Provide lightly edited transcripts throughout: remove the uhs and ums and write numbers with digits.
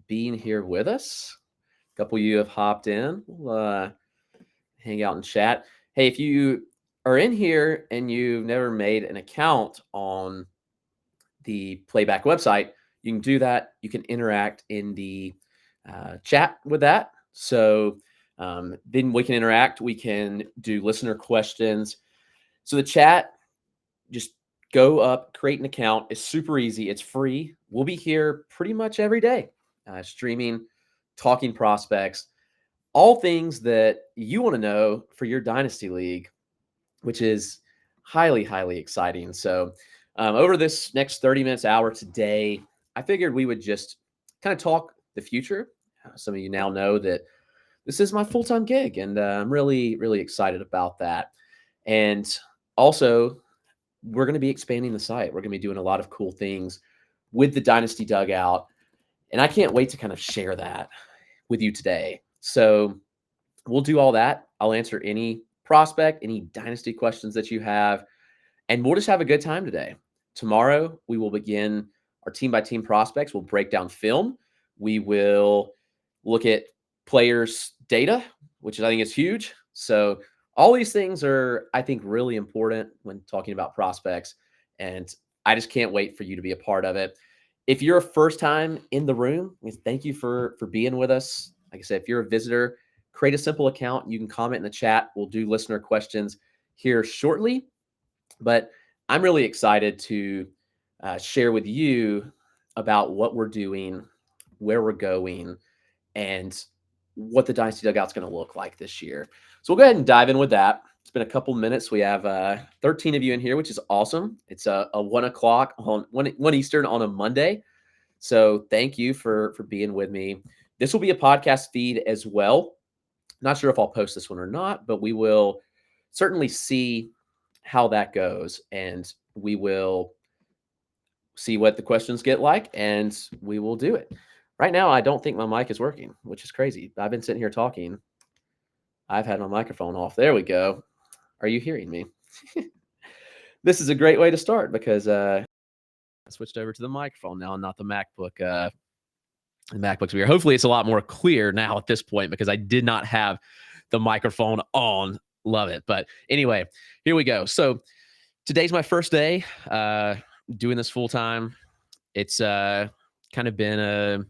being here with us. A couple of you have hopped in. We'll hang out and chat. Hey, if you are in here and you've never made an account on the Playback website, you can do that. You can interact in the chat with that. So then we can interact. We can do listener questions. So the chat, just go up, create an account. It's super easy. It's free. We'll be here pretty much every day, streaming, talking prospects, all things that you want to know for your Dynasty League, which is highly, highly exciting. So over this next 30 minutes, hour today, I figured we would just kind of talk the future. Some of you now know that this is my full-time gig, and I'm really, really excited about that. And also, we're going to be expanding the site. We're going to be doing a lot of cool things with the Dynasty Dugout, and I can't wait to kind of share that with you today. So we'll do all that. I'll answer any prospect, any Dynasty questions that you have, and we'll just have a good time today. Tomorrow, we will begin our team-by-team prospects. We'll break down film. We will look at players' data, which I think is huge. So all these things are, I think, really important when talking about prospects, and I just can't wait for you to be a part of it. If you're a first time in the room, thank you for being with us. Like I said, if you're a visitor, create a simple account. You can comment in the chat. We'll do listener questions here shortly. But I'm really excited to share with you about what we're doing, where we're going, and what the Dynasty Dugout's going to look like this year. So we'll go ahead and dive in with that. It's been a couple minutes. We have 13 of you in here, which is awesome. It's a 1 o'clock on 1 Eastern on a Monday. So thank you for being with me. This will be a podcast feed as well. Not sure if I'll post this one or not, but we will certainly see how that goes, and we will see what the questions get like, and we will do it. Right now, I don't think my mic is working, which is crazy. I've been sitting here talking. I've had my microphone off. There we go. Are you hearing me? This is a great way to start because I switched over to the microphone now and not the MacBook. The MacBook's weird. Hopefully, it's a lot more clear now at this point because I did not have the microphone on. Love it. But anyway, here we go. So today's my first day doing this full time. It's kind of been a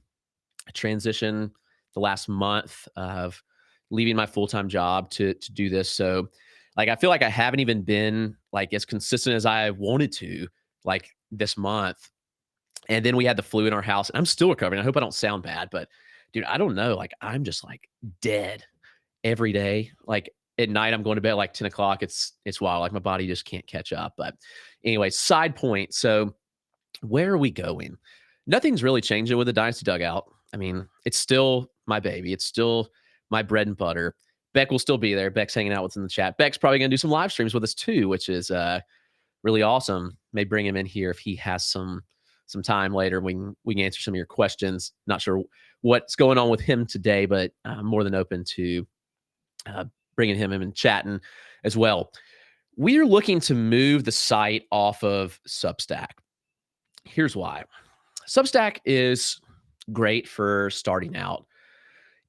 transition the last month of leaving my full-time job to do this. So like, I feel like I haven't even been like as consistent as I wanted to like this month. And then we had the flu in our house, and I'm still recovering. I hope I don't sound bad, but dude, I don't know. Like, I'm just like dead every day. Like at night, I'm going to bed at like 10 o'clock. It's wild. Like my body just can't catch up. But anyway, side point. So where are we going? Nothing's really changing with the Dynasty Dugout. I mean, it's still my baby. It's still my bread and butter. Beck will still be there. Beck's hanging out with us in the chat. Beck's probably going to do some live streams with us too, which is really awesome. May bring him in here if he has some time later. We can answer some of your questions. Not sure what's going on with him today, but I'm more than open to bringing him in and chatting as well. We are looking to move the site off of Substack. Here's why. Substack is great for starting out.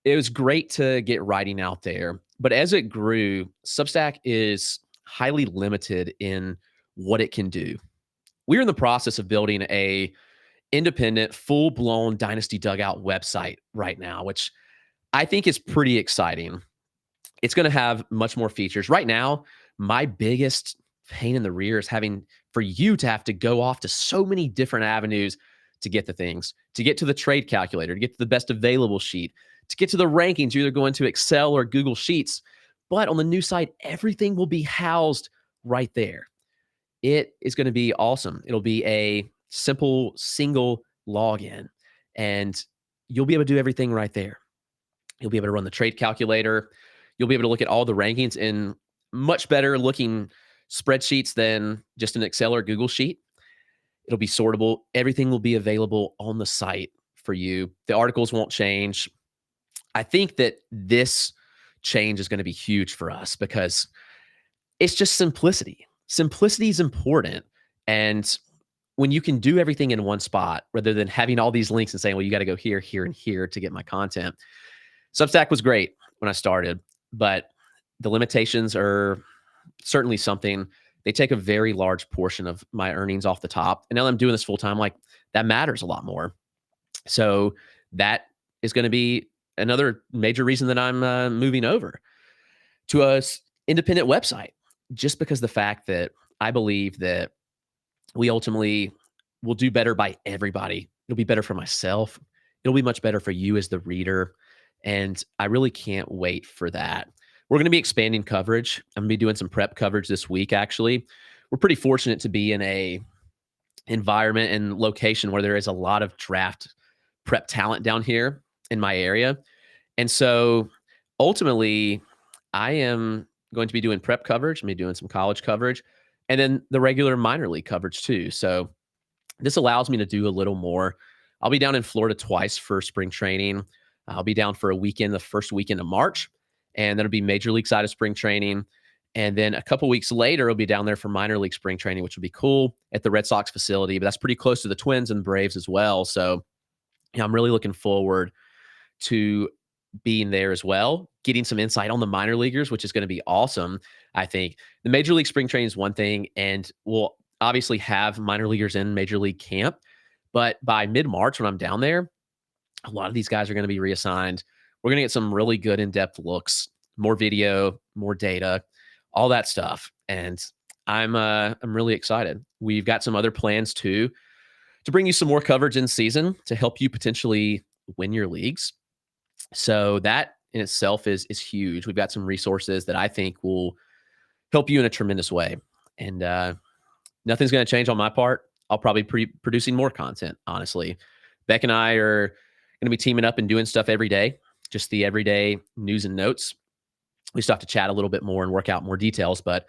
It was great to get writing out there, but as it grew, Substack is highly limited in what it can do. We're in the process of building a independent, full-blown Dynasty Dugout website right now, which I think is pretty exciting. It's going to have much more features. Right now, my biggest pain in the rear is having for you to have to go off to so many different avenues to get the things, to get to the trade calculator, to get to the best available sheet, to get to the rankings. You're either going to Excel or Google Sheets. But on the new site, everything will be housed right there. It is going to be awesome. It'll be a simple single login, and you'll be able to do everything right there. You'll be able to run the trade calculator. You'll be able to look at all the rankings in much better looking spreadsheets than just an Excel or Google sheet. It'll be sortable. Everything will be available on the site for you. The articles won't change. I think that this change is going to be huge for us because it's just simplicity. Simplicity is important. And when you can do everything in one spot rather than having all these links and saying, well, you got to go here, here, and here to get my content. Substack was great when I started, but the limitations are certainly something. They take a very large portion of my earnings off the top. And now that I'm doing this full time, like that matters a lot more. So that is going to be another major reason that I'm moving over to a independent website, just because the fact that I believe that we ultimately will do better by everybody. It'll be better for myself. It'll be much better for you as the reader. And I really can't wait for that. We're going to be expanding coverage. I'm going to be doing some prep coverage this week, actually. We're pretty fortunate to be in a environment and location where there is a lot of draft prep talent down here in my area. And so ultimately, I am going to be doing prep coverage. I'm going to be doing some college coverage and then the regular minor league coverage too. So this allows me to do a little more. I'll be down in Florida twice for spring training. I'll be down for a weekend, the first weekend of March, and that'll be major league side of spring training. And then a couple weeks later, I'll be down there for minor league spring training, which will be cool at the Red Sox facility, but that's pretty close to the Twins and Braves as well. So I'm really looking forward to being there as well, getting some insight on the minor leaguers, which is going to be awesome. I think the major league spring training is one thing, and we'll obviously have minor leaguers in major league camp. But by mid-March, when I'm down there, a lot of these guys are going to be reassigned. We're going to get some really good in-depth looks, more video, more data, all that stuff. And I'm really excited. We've got some other plans too to bring you some more coverage in season to help you potentially win your leagues. So that in itself is huge. We've got some resources that I think will help you in a tremendous way. And nothing's going to change on my part. I'll probably be producing more content, honestly. Beck and I are going to be teaming up and doing stuff every day, just the everyday news and notes. We still have to chat a little bit more and work out more details, but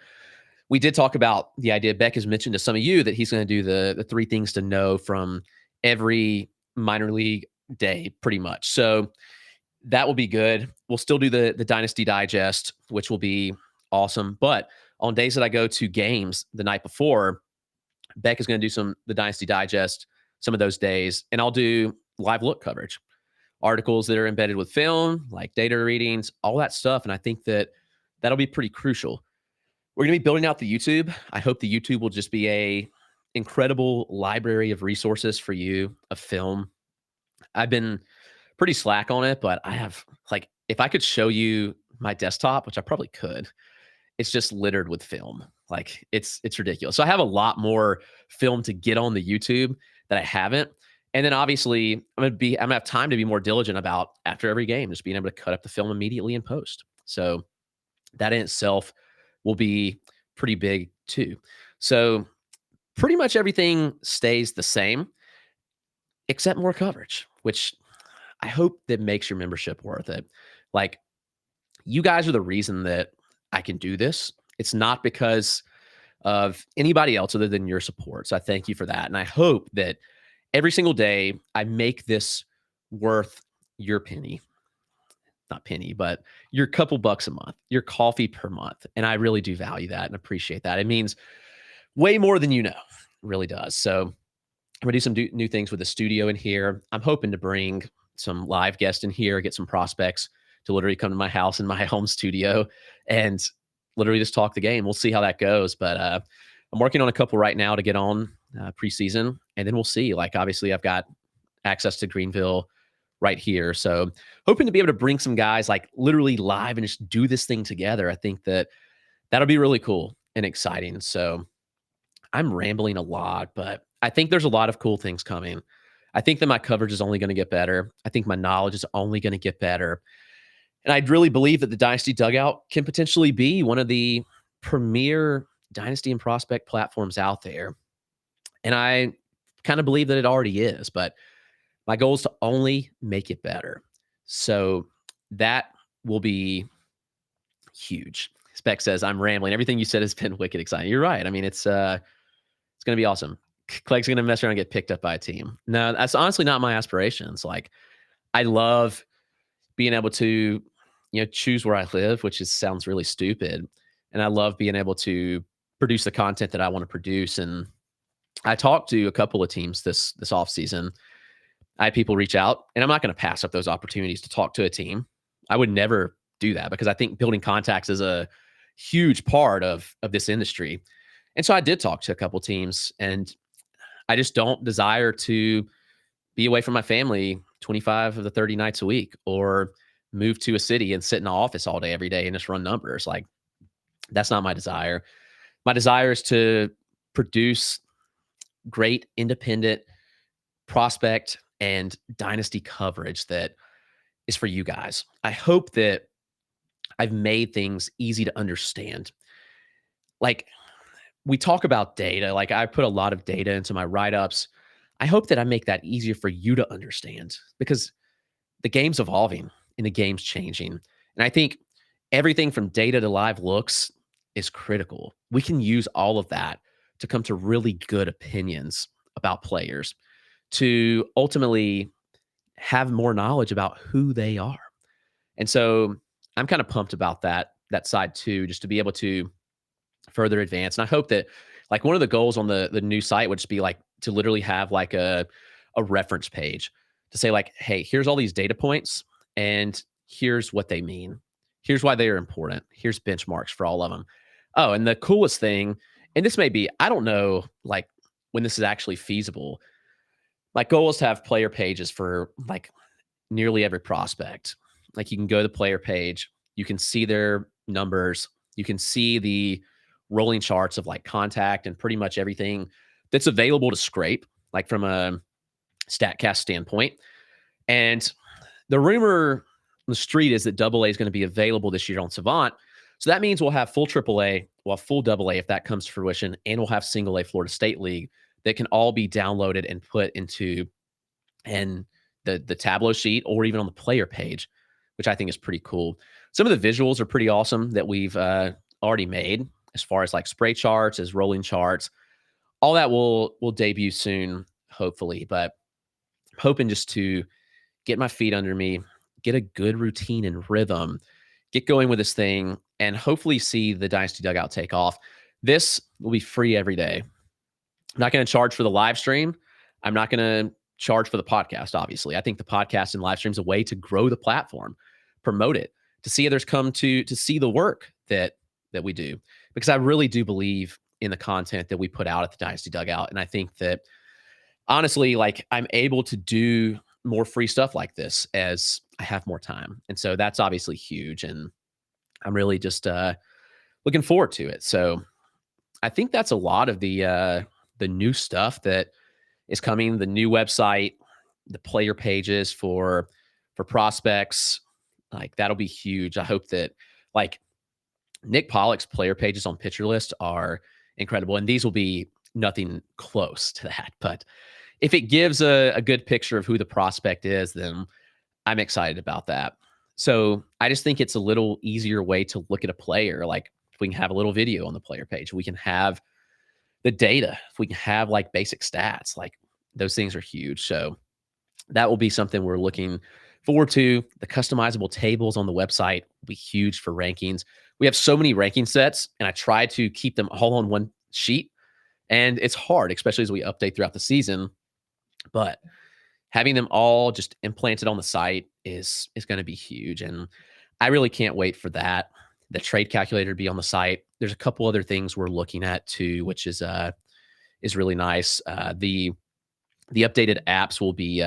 we did talk about the idea. Beck has mentioned to some of you that he's going to do the 3 things to know from every minor league day, pretty much. So that will be good. We'll still do the Dynasty Digest, which will be awesome. But on days that I go to games the night before, Beck is going to do the Dynasty Digest some of those days, and I'll do live look coverage, articles that are embedded with film, like data readings, all that stuff. And I think that that'll be pretty crucial. We're going to be building out the YouTube. I hope the YouTube will just be a incredible library of resources for you, of film. I've been pretty slack on it, but I have, like, if I could show you my desktop, which I probably could, it's just littered with film. Like it's ridiculous. So I have a lot more film to get on the YouTube that I haven't. And then obviously I'm gonna have time to be more diligent about after every game, just being able to cut up the film immediately in post. So that in itself will be pretty big too. So pretty much everything stays the same except more coverage, which I hope that makes your membership worth it. Like, you guys are the reason that I can do this. It's not because of anybody else other than your support. So I thank you for that. And I hope that every single day I make this worth your penny. Not penny, but your couple bucks a month, your coffee per month. And I really do value that and appreciate that. It means way more than you know. It really does. So I'm going to do some new things with the studio in here. I'm hoping to bring some live guests in here, get some prospects to literally come to my house in my home studio and literally just talk the game. We'll see how that goes. But I'm working on a couple right now to get on preseason, and then we'll see. Like, obviously, I've got access to Greenville right here. So hoping to be able to bring some guys like literally live and just do this thing together. I think that that'll be really cool and exciting. So I'm rambling a lot, but I think there's a lot of cool things coming. I think that my coverage is only going to get better. I think my knowledge is only going to get better. And I really believe that the Dynasty Dugout can potentially be one of the premier dynasty and prospect platforms out there. And I kind of believe that it already is, but my goal is to only make it better. So that will be huge. Spec says, I'm rambling. Everything you said has been wicked exciting. You're right. I mean, it's going to be awesome. Clegg's going to mess around and get picked up by a team. No, that's honestly not my aspirations. Like, I love being able to, choose where I live, which sounds really stupid. And I love being able to produce the content that I want to produce. And I talked to a couple of teams this offseason. I had people reach out, and I'm not going to pass up those opportunities to talk to a team. I would never do that because I think building contacts is a huge part of this industry. And so I did talk to a couple teams, and I just don't desire to be away from my family 25 of the 30 nights a week, or move to a city and sit in the office all day every day and just run numbers. Like, that's not my desire. My desire is to produce great independent prospect and dynasty coverage that is for you guys. I hope that I've made things easy to understand. Like, we talk about data, like I put a lot of data into my write-ups. I hope that I make that easier for you to understand, because the game's evolving and the game's changing. And I think everything from data to live looks is critical. We can use all of that to come to really good opinions about players, to ultimately have more knowledge about who they are. And so I'm kind of pumped about that side too, just to be able to further advance. And I hope that, like, one of the goals on the new site would just be like to literally have like a reference page to say like, hey, here's all these data points and here's what they mean. Here's why they are important. Here's benchmarks for all of them. Oh, and the coolest thing, and this may be, I don't know, like, when this is actually feasible. My goal is to have player pages for like nearly every prospect. Like, you can go to the player page, you can see their numbers, you can see the rolling charts of like contact and pretty much everything that's available to scrape, like from a StatCast standpoint. And the rumor on the street is that AA is going to be available this year on Savant. So that means we'll have full AAA, we'll have full AA if that comes to fruition, and we'll have single A Florida State League that can all be downloaded and put into and the Tableau sheet or even on the player page, which I think is pretty cool. Some of the visuals are pretty awesome that we've already made, as far as like spray charts, as rolling charts. All that will debut soon, hopefully. But I'm hoping just to get my feet under me, get a good routine and rhythm, get going with this thing, and hopefully see the Dynasty Dugout take off. This will be free every day. I'm not going to charge for the live stream. I'm not going to charge for the podcast, obviously. I think the podcast and live stream is a way to grow the platform, promote it, to see others come to see the work that we do. Because I really do believe in the content that we put out at the Dynasty Dugout. And I think that, honestly, like, I'm able to do more free stuff like this as I have more time. And so that's obviously huge. And I'm really just looking forward to it. So I think that's a lot of the new stuff that is coming, the new website, the player pages for prospects. Like, that'll be huge. I hope that, like, Nick Pollock's player pages on Pitcher List are incredible, and these will be nothing close to that. But if it gives a good picture of who the prospect is, then I'm excited about that. So I just think it's a little easier way to look at a player. Like, if we can have a little video on the player page, we can have the data, if we can have like basic stats, like, those things are huge. So that will be something we're looking forward to. The customizable tables on the website will be huge for rankings. We have so many ranking sets, and I try to keep them all on one sheet. And it's hard, especially as we update throughout the season. But having them all just implanted on the site is going to be huge. And I really can't wait for that. The trade calculator to be on the site. There's a couple other things we're looking at too, which is really nice. The updated apps will be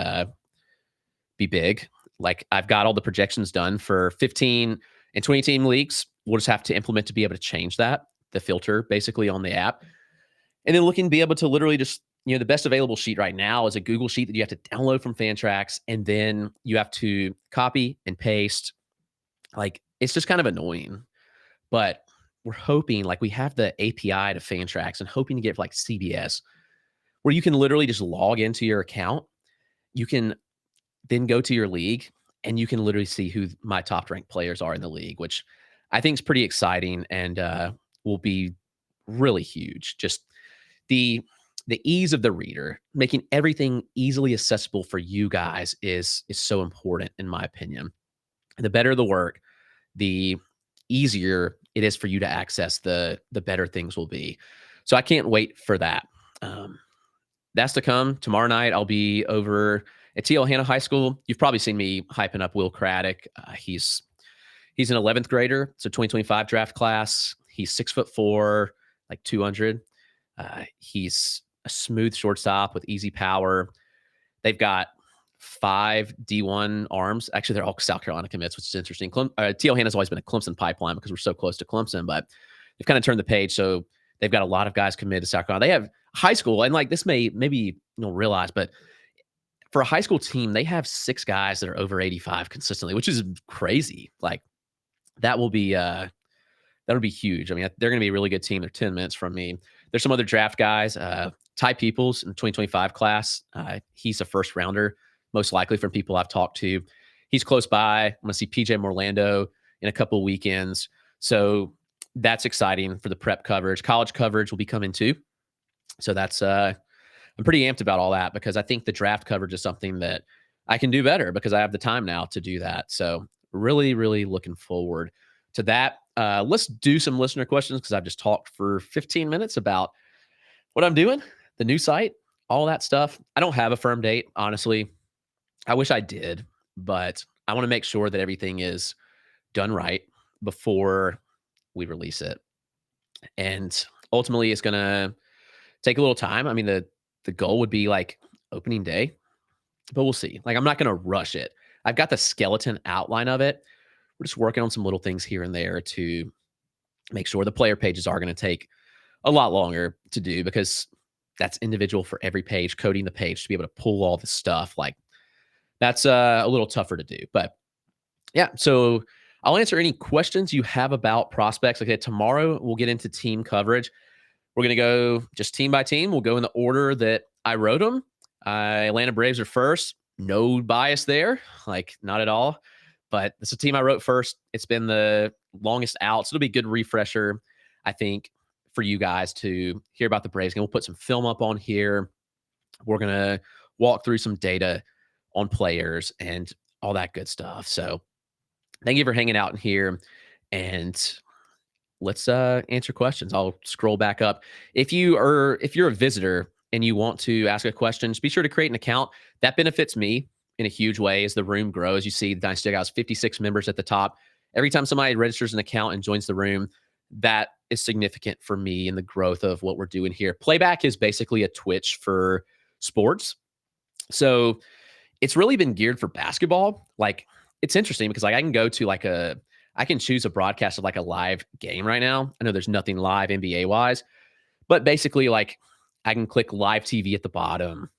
big. Like, I've got all the projections done for 15 and 20 team leagues. We'll just have to implement to be able to change that, the filter basically on the app. And then looking to be able to literally just, the best available sheet right now is a Google sheet that you have to download from Fantrax, and then you have to copy and paste. Like, it's just kind of annoying. But we're hoping, like, we have the API to Fantrax and hoping to get like CBS, where you can literally just log into your account. You can then go to your league and you can literally see who my top ranked players are in the league, which I think is pretty exciting and will be really huge. Just the ease of the reader, making everything easily accessible for you guys is so important, in my opinion. The better the work, the easier it is for you to access, the better things will be. So I can't wait for that. that's to come. Tomorrow night, I'll be over at TL Hanna High School. You've probably seen me hyping up Will Craddock. He's an 11th grader, so 2025 draft class. He's 6'4", like 200. He's a smooth shortstop with easy power. They've got 5 D1 arms. Actually, they're all South Carolina commits, which is interesting. TL Hanna's always been a Clemson pipeline because we're so close to Clemson, but they've kind of turned the page. So they've got a lot of guys committed to South Carolina. They have high school, and like this maybe you don't realize, but for a high school team, they have 6 guys that are over 85 consistently, which is crazy. Like that will be that'll be huge. I mean, they're going to be a really good team. They're 10 minutes from me. There's some other draft guys. Ty Peoples in the 2025 class. He's a first rounder, most likely from people I've talked to. He's close by. I'm going to see PJ Morlando in a couple of weekends. So that's exciting for the prep coverage. College coverage will be coming too. So that's I'm pretty amped about all that because I think the draft coverage is something that I can do better because I have the time now to do that. So really, really looking forward to that. Let's do some listener questions because I've just talked for 15 minutes about what I'm doing, the new site, all that stuff. I don't have a firm date, honestly. I wish I did, but I want to make sure that everything is done right before we release it. And ultimately, it's going to take a little time. I mean, the goal would be like opening day, but we'll see. Like, I'm not going to rush it. I've got the skeleton outline of it. We're just working on some little things here and there to make sure the player pages are going to take a lot longer to do because that's individual for every page, coding the page to be able to pull all the stuff. Like that's a little tougher to do, but yeah. So I'll answer any questions you have about prospects. Okay. Tomorrow we'll get into team coverage. We're going to go just team by team. We'll go in the order that I wrote them. Atlanta Braves are first. No bias there. Like not at all. But it's a team I wrote first. It's been the longest out. So it'll be a good refresher, I think, for you guys to hear about the Braves. And we'll put some film up on here. We're going to walk through some data on players and all that good stuff. So thank you for hanging out in here. And let's answer questions. I'll scroll back up. If you're a visitor and you want to ask a question, just be sure to create an account. That benefits me in a huge way as the room grows. You see the Dynasty Dugout has 56 members at the top. Every time somebody registers an account and joins the room, that is significant for me in the growth of what we're doing here. Playback is basically a Twitch for sports. So it's really been geared for basketball. Like it's interesting because like I can go to like I can choose a broadcast of like a live game right now. I know there's nothing live NBA wise, but basically like I can click live TV at the bottom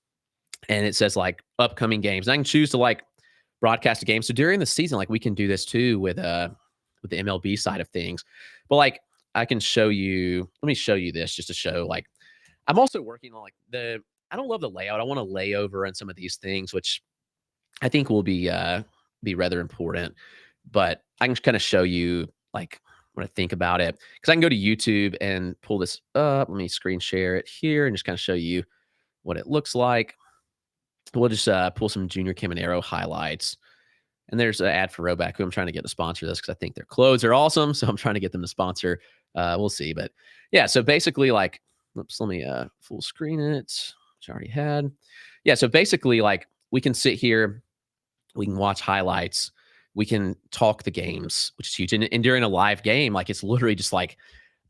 and it says like upcoming games. And I can choose to like broadcast a game. So during the season, like we can do this too with the MLB side of things. But like I can show you, let me show you this just to show like I'm also working on like I don't love the layout. I want to lay over on some of these things, which I think will be rather important. But I can kind of show you like when I think about it. Because I can go to YouTube and pull this up. Let me screen share it here and just kind of show you what it looks like. We'll just pull some Junior Caminero highlights. And there's an ad for Roback, who I'm trying to get to sponsor this because I think their clothes are awesome. So I'm trying to get them to sponsor. We'll see. But yeah, so basically like, oops, let me full screen it, which I already had. Yeah, so basically like we can sit here, we can watch highlights, we can talk the games, which is huge. And during a live game, like it's literally just like,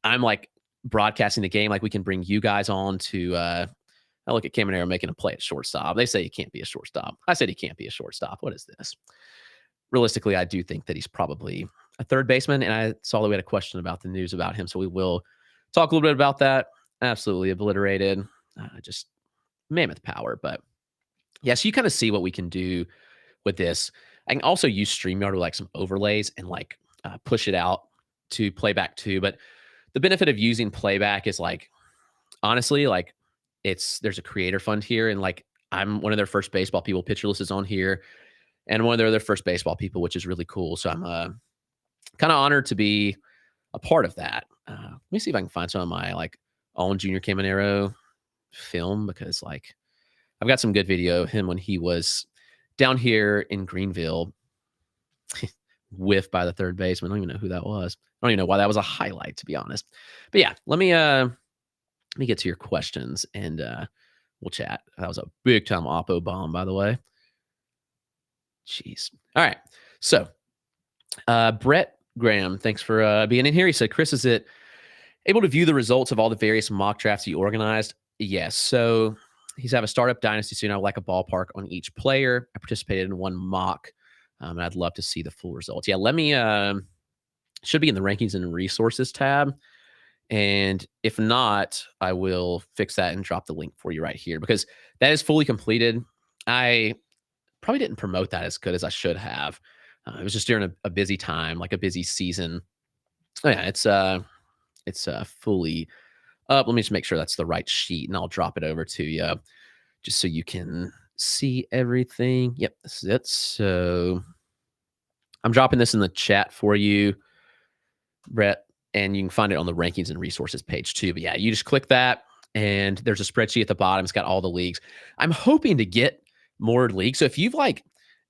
I'm like broadcasting the game. Like we can bring you guys on to, I look at Caminero making a play at shortstop. They say he can't be a shortstop. I said he can't be a shortstop. What is this? Realistically, I do think that he's probably a third baseman. And I saw that we had a question about the news about him. So we will talk a little bit about that. Absolutely obliterated. Just mammoth power. But yeah, so you kind of see what we can do with this. I can also use StreamYard with like some overlays and like push it out to playback too. But the benefit of using playback is like, honestly, like there's a creator fund here. And like, I'm one of their first baseball people. Pitcher List is on here. And one of their other first baseball people, which is really cool. So I'm kind of honored to be a part of that. Let me see if I can find some of my like own Junior Caminero film because like I've got some good video of him when he was down here in Greenville, whiffed by the third baseman. I don't even know who that was. I don't even know why that was a highlight, to be honest. But yeah, let me get to your questions and we'll chat. That was a big time Oppo bomb, by the way. Jeez. All right. So, Brett Graham, thanks for being in here. He said, Chris, is it able to view the results of all the various mock drafts you organized? Yes. So he's have a startup dynasty soon. I would like a ballpark on each player. I participated in one mock, and I'd love to see the full results. Yeah, let me, should be in the rankings and resources tab. And if not, I will fix that and drop the link for you right here because that is fully completed. I probably didn't promote that as good as I should have. It was just during a busy time, like a busy season. Oh yeah, it's fully up. Let me just make sure that's the right sheet, and I'll drop it over to you just so you can see everything. Yep, this is it. So I'm dropping this in the chat for you, Brett, and you can find it on the rankings and resources page too. But yeah, you just click that, and there's a spreadsheet at the bottom. It's got all the leagues. I'm hoping to get more leagues. So if you've like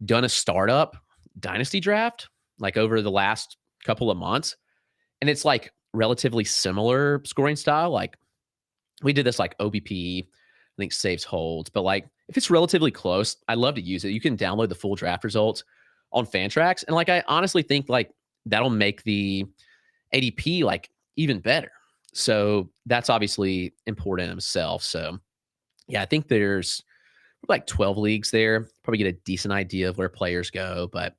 done a startup dynasty draft like over the last couple of months, and it's like relatively similar scoring style, like we did this like OBP, I think saves holds, but like if it's relatively close, I love to use it. You can download the full draft results on Fantrax, and like I honestly think like that'll make the ADP like even better. So that's obviously important in itself. So yeah, I think there's like 12 leagues there. Probably get a decent idea of where players go. But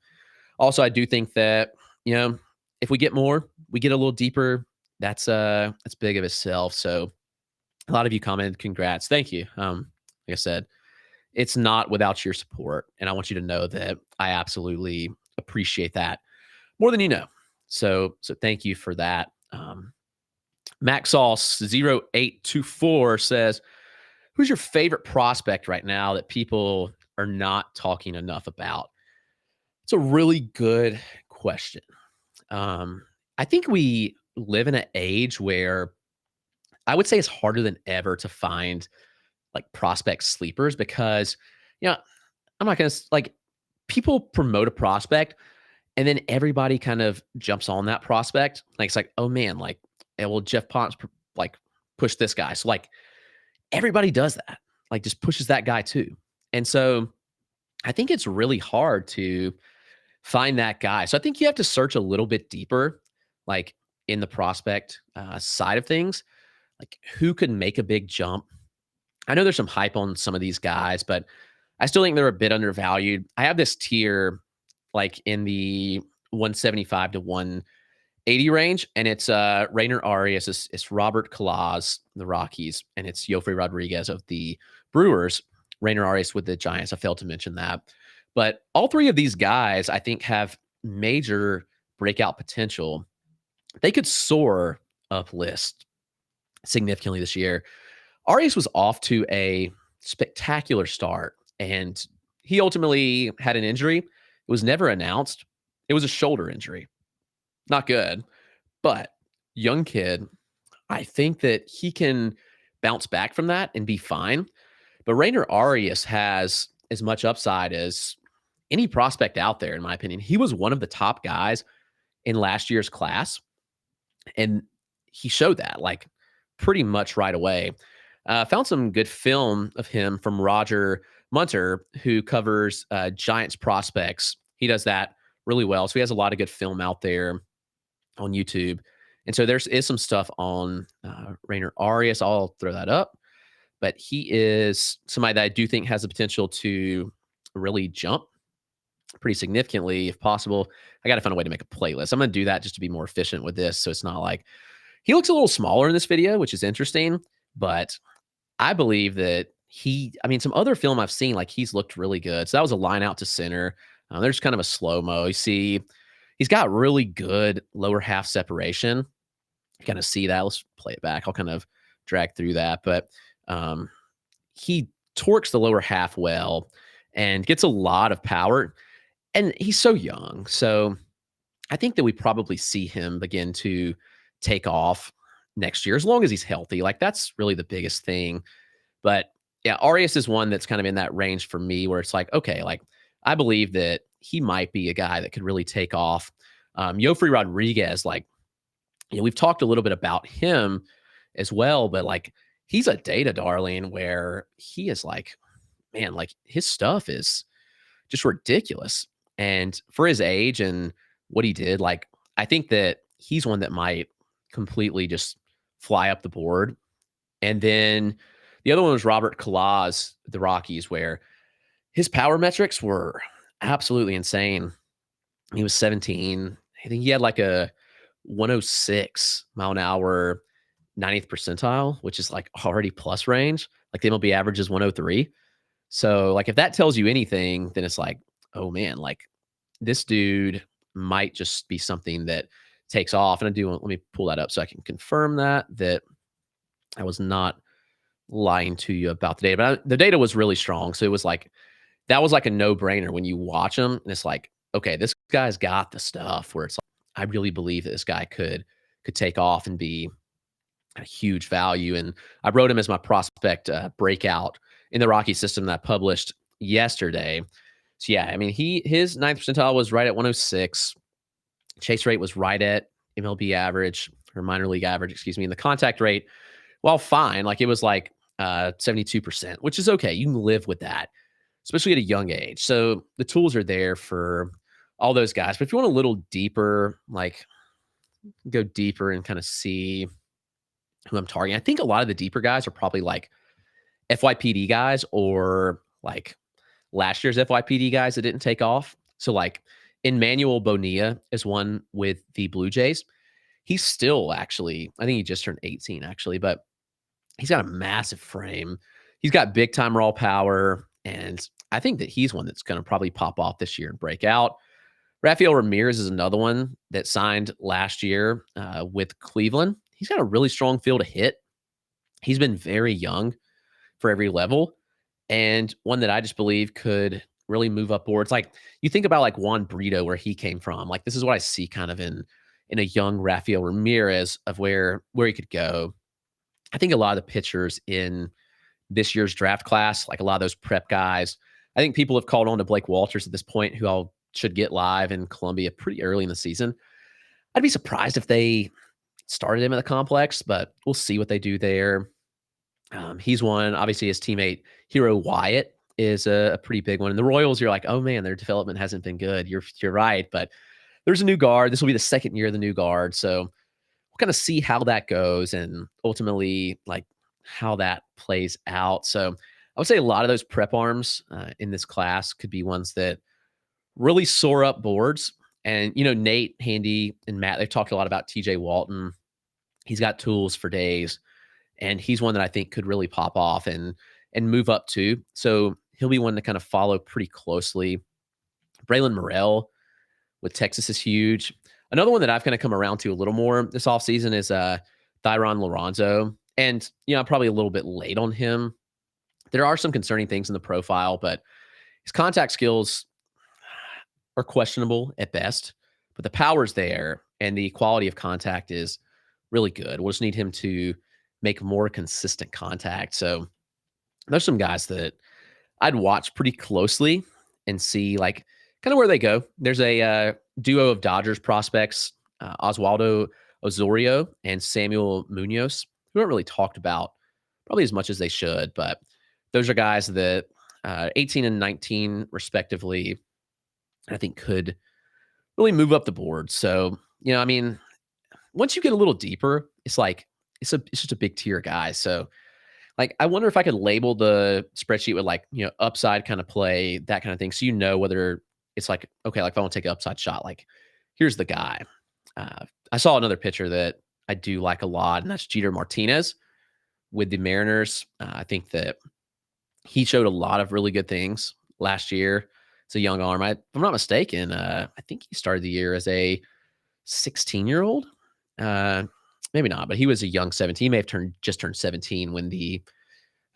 also I do think that, you know, if we get more, we get a little deeper. That's big of itself. So a lot of you commented, congrats. Thank you. Like I said, it's not without your support. And I want you to know that I absolutely appreciate that more than you know. So thank you for that. Maxauce0824 says, who's your favorite prospect right now that people are not talking enough about? It's a really good question. I think we live in an age where I would say it's harder than ever to find like prospect sleepers because, you know, I'm not going to like people promote a prospect and then everybody kind of jumps on that prospect. Like, it's like, oh man, like, well, Jeff Ponce like pushed this guy. So like everybody does that, like just pushes that guy too. And so I think it's really hard to find that guy. So I think you have to search a little bit deeper, like in the prospect side of things, like who could make a big jump. I know there's some hype on some of these guys, but I still think they're a bit undervalued. I have this tier like in the 175 to 180 range, and it's Rainer Arias, it's Robert Kalaz, the Rockies, and it's Yofre Rodriguez of the Brewers. Rainer Arias with the Giants. I failed to mention that. But all three of these guys, I think, have major breakout potential. They could soar up list significantly this year. Arias was off to a spectacular start, and he ultimately had an injury. It was never announced. It was a shoulder injury. Not good, but young kid. I think that he can bounce back from that and be fine. But Rainer Arias has as much upside as any prospect out there, in my opinion. He was one of the top guys in last year's class, and he showed that like pretty much right away. Found some good film of him from Roger Munter, who covers Giants prospects. He does that really well. So he has a lot of good film out there on YouTube. And so there is some stuff on Rainer Arias. I'll throw that up. But he is somebody that I do think has the potential to really jump pretty significantly if possible. I got to find a way to make a playlist. I'm going to do that just to be more efficient with this. So it's not like he looks a little smaller in this video, which is interesting. But I believe that some other film I've seen, like he's looked really good. So that was a line out to center. There's kind of a slow-mo. You see, he's got really good lower half separation. You kind of see that. Let's play it back. I'll kind of drag through that. But he torques the lower half well and gets a lot of power. And he's so young. So I think that we probably see him begin to take off next year, as long as he's healthy. Like that's really the biggest thing. But yeah, Arias is one that's kind of in that range for me where it's like, okay, like I believe that he might be a guy that could really take off. Yofre Rodriguez, like, you know, we've talked a little bit about him as well, but like he's a data darling where he is like, man, like his stuff is just ridiculous. And for his age and what he did, like I think that he's one that might completely just fly up the board. And then the other one was Robert Kalaz, the Rockies, where his power metrics were absolutely insane. He was 17. I think he had like a 106 mile an hour 90th percentile, which is like already plus range. Like the MLB average is 103. So like if that tells you anything, then it's like, oh man, like this dude might just be something that takes off. And I do want, let me pull that up so I can confirm that I was not lying to you about the data. But the data was really strong. So it was like that was like a no-brainer when you watch him, and it's like, okay, this guy's got the stuff where it's like, I really believe that this guy could take off and be a huge value. And I wrote him as my prospect breakout in the Rocky system that I published yesterday. So yeah, I mean, his ninth percentile was right at 106. Chase rate was right at MLB average or minor league average, excuse me. And the contact rate, well, fine, like it was like 72%, which is okay. You can live with that, especially at a young age. So the tools are there for all those guys. But if you want a little deeper, like go deeper and kind of see who I'm targeting, I think a lot of the deeper guys are probably like FYPD guys or like last year's FYPD guys that didn't take off. So like Emmanuel Bonilla is one with the Blue Jays. He's still actually, I think he just turned 18 actually, but he's got a massive frame. He's got big time raw power. And I think that he's one that's going to probably pop off this year and break out. Rafael Ramirez is another one that signed last year with Cleveland. He's got a really strong feel to hit. He's been very young for every level, and one that I just believe could really move up boards. Like you think about like Juan Brito, where he came from. Like this is what I see kind of in a young Rafael Ramirez of where he could go. I think a lot of the pitchers in this year's draft class, like a lot of those prep guys, I think people have called on to Blake Walters at this point, who I'll should get live in Columbia pretty early in the season. I'd be surprised if they started him at the complex, but we'll see what they do there. He's one. Obviously, his teammate Hero Wyatt is a pretty big one. And the Royals, you're like, oh man, their development hasn't been good. You're right, but there's a new guard. This will be the second year of the new guard, so we'll kind of see how that goes and ultimately like how that plays out. So I would say a lot of those prep arms in this class could be ones that really soar up boards. And, you know, Nate, Handy, and Matt, they've talked a lot about TJ Walton. He's got tools for days, and he's one that I think could really pop off and move up too. So he'll be one to kind of follow pretty closely. Braylon Morrell with Texas is huge. Another one that I've kind of come around to a little more this offseason is Thyron Lorenzo. And, you know, I'm probably a little bit late on him. There are some concerning things in the profile, but his contact skills are questionable at best, but the power's there and the quality of contact is really good. We'll just need him to make more consistent contact. So there's some guys that I'd watch pretty closely and see like kind of where they go. There's a duo of Dodgers prospects, Oswaldo Osorio and Samuel Munoz, who aren't really talked about probably as much as they should, but those are guys that 18 and 19 respectively, I think could really move up the board. So, you know, I mean, once you get a little deeper, it's like it's just a big tier guy. So like I wonder if I could label the spreadsheet with like, you know, upside kind of play, that kind of thing. So you know whether it's like, okay, like if I want to take an upside shot, like here's the guy. I saw another pitcher that I do like a lot, and that's Jeter Martinez with the Mariners. I think that he showed a lot of really good things last year. It's a young arm. If I'm not mistaken, I think he started the year as a 16-year-old. Maybe not, but he was a young 17. He may have just turned 17 when the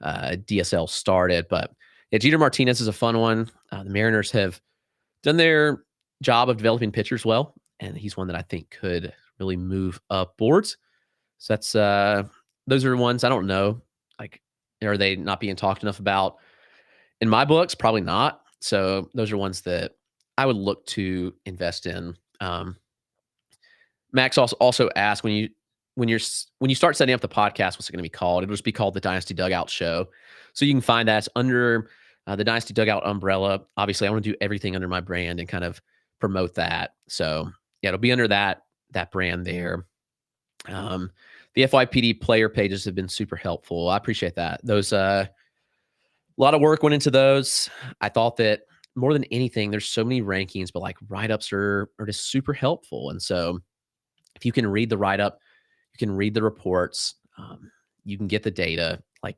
DSL started. But yeah, Jeter Martinez is a fun one. The Mariners have done their job of developing pitchers well, and he's one that I think could really move up boards. So that's those are ones I don't know. Like, are they not being talked enough about in my books? Probably not. So those are ones that I would look to invest in. Max also asked when when you start setting up the podcast, what's it going to be called? It'll just be called the Dynasty Dugout Show. So you can find that under the Dynasty Dugout umbrella. Obviously, I want to do everything under my brand and kind of promote that. So yeah, it'll be under that brand there. The FYPD player pages have been super helpful. I appreciate that. Those a lot of work went into those. I thought that more than anything, there's so many rankings, but like write-ups are just super helpful. And so if you can read the write-up, you can read the reports, you can get the data. Like,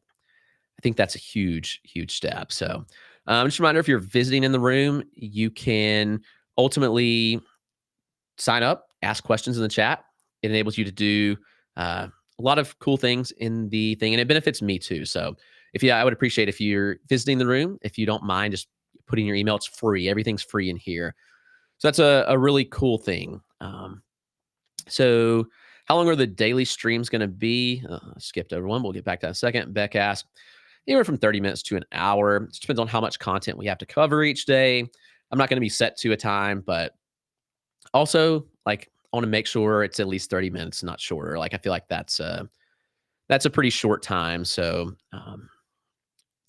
I think that's a huge, huge step. So just a reminder, if you're visiting in the room, you can ultimately sign up, ask questions in the chat. It enables you to do a lot of cool things in the thing, and it benefits me too. So I would appreciate if you're visiting the room, if you don't mind just putting your email. It's free. Everything's free in here. So that's a really cool thing. So how long are the daily streams going to be? I skipped over one. We'll get back to that in a second. Beck asked, anywhere from 30 minutes to an hour. It depends on how much content we have to cover each day. I'm not going to be set to a time, but also, like, I want to make sure it's at least 30 minutes, not shorter. Like, I feel like that's a pretty short time. So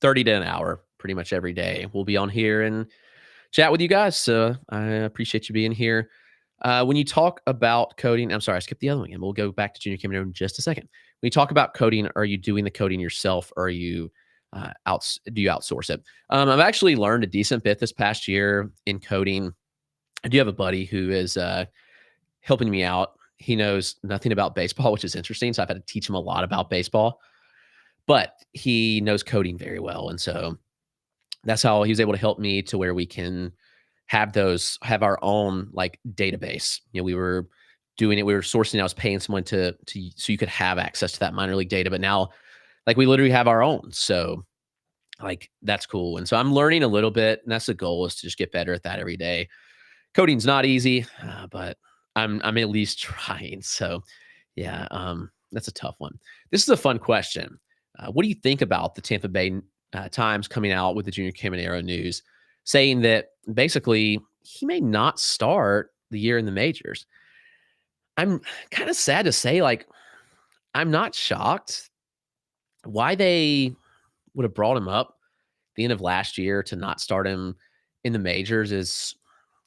30 to an hour pretty much every day. We'll be on here and chat with you guys. So I appreciate you being here. When you talk about coding, I'm sorry, I skipped the other one again. We'll go back to Junior Caminero in just a second. When you talk about coding, are you doing the coding yourself, or are you do you outsource it? I've actually learned a decent bit this past year in coding. I do have a buddy who is helping me out. He knows nothing about baseball, which is interesting. So I've had to teach him a lot about baseball, but he knows coding very well. And so that's how he was able to help me to where we can have our own like database. We were doing it. We were sourcing. I was paying someone to so you could have access to that minor league data. But now, like, we literally have our own. So like, that's cool. And so I'm learning a little bit, and that's the goal, is to just get better at that every day. Coding's not easy, but I'm at least trying. So yeah, that's a tough one. This is a fun question. What do you think about the Tampa Bay Times coming out with the Junior Caminero news, saying that basically he may not start the year in the majors? I'm kind of sad to say, like, I'm not shocked. Why they would have brought him up the end of last year to not start him in the majors is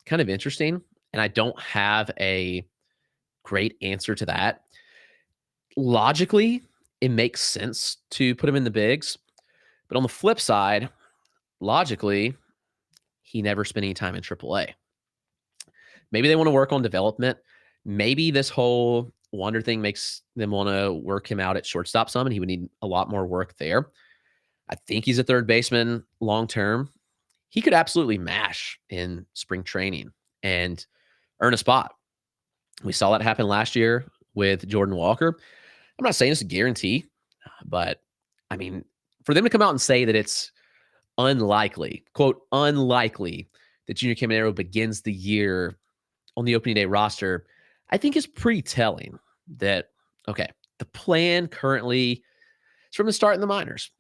kind of interesting. And I don't have a great answer to that. Logically, it makes sense to put him in the bigs. But on the flip side, logically, he never spent any time in AAA. Maybe they want to work on development. Maybe this whole Wander thing makes them want to work him out at shortstop some, and he would need a lot more work there. I think he's a third baseman long term. He could absolutely mash in spring training and earn a spot. We saw that happen last year with Jordan Walker. I'm not saying it's a guarantee, but I mean, for them to come out and say that it's unlikely, quote, unlikely, that Junior Caminero begins the year on the opening day roster, I think is pretty telling that, okay, the plan currently is from the start in the minors.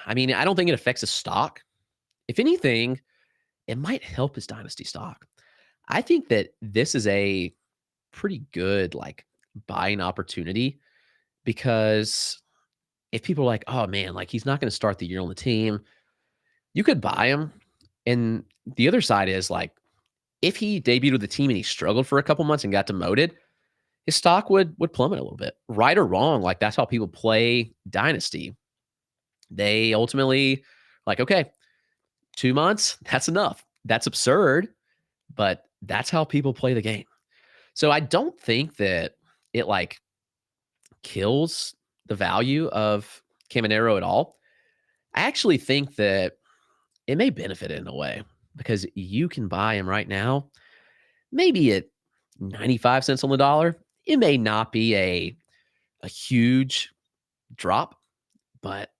I mean, I don't think it affects his stock. If anything, it might help his dynasty stock. I think that this is a pretty good, like, buying opportunity, because if people are like, oh man, like, he's not going to start the year on the team, you could buy him. And the other side is, like, if he debuted with the team and he struggled for a couple months and got demoted, his stock would plummet a little bit. Right or wrong, like, that's how people play dynasty. They ultimately, like, okay, 2 months, that's enough. That's absurd, but that's how people play the game. So I don't think that it, like, kills the value of Caminero at all. I actually think that it may benefit it in a way, because you can buy him right now, maybe at 95 cents on the dollar. It may not be a huge drop, but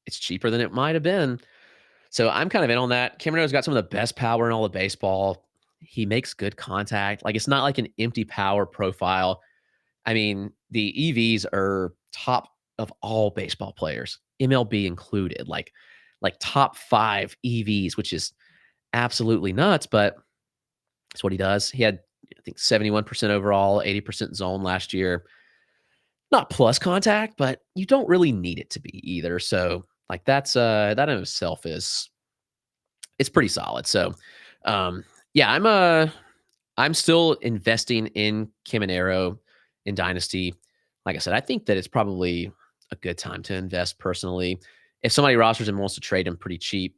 it's cheaper than it might have been. So I'm kind of in on that. Caminero's got some of the best power in all of baseball. He makes good contact. Like, it's not like an empty power profile. I mean, the EVs are top of all baseball players, MLB included, like top 5 EVs, which is absolutely nuts, but that's what he does. He had, I think think 71% overall, 80% zone last year. Not plus contact, but you don't really need it to be either. So like that in itself is it's pretty solid. So yeah, I'm still investing in Caminero in Dynasty. Like I said, I think that it's probably a good time to invest personally. If somebody rosters him and wants to trade him pretty cheap,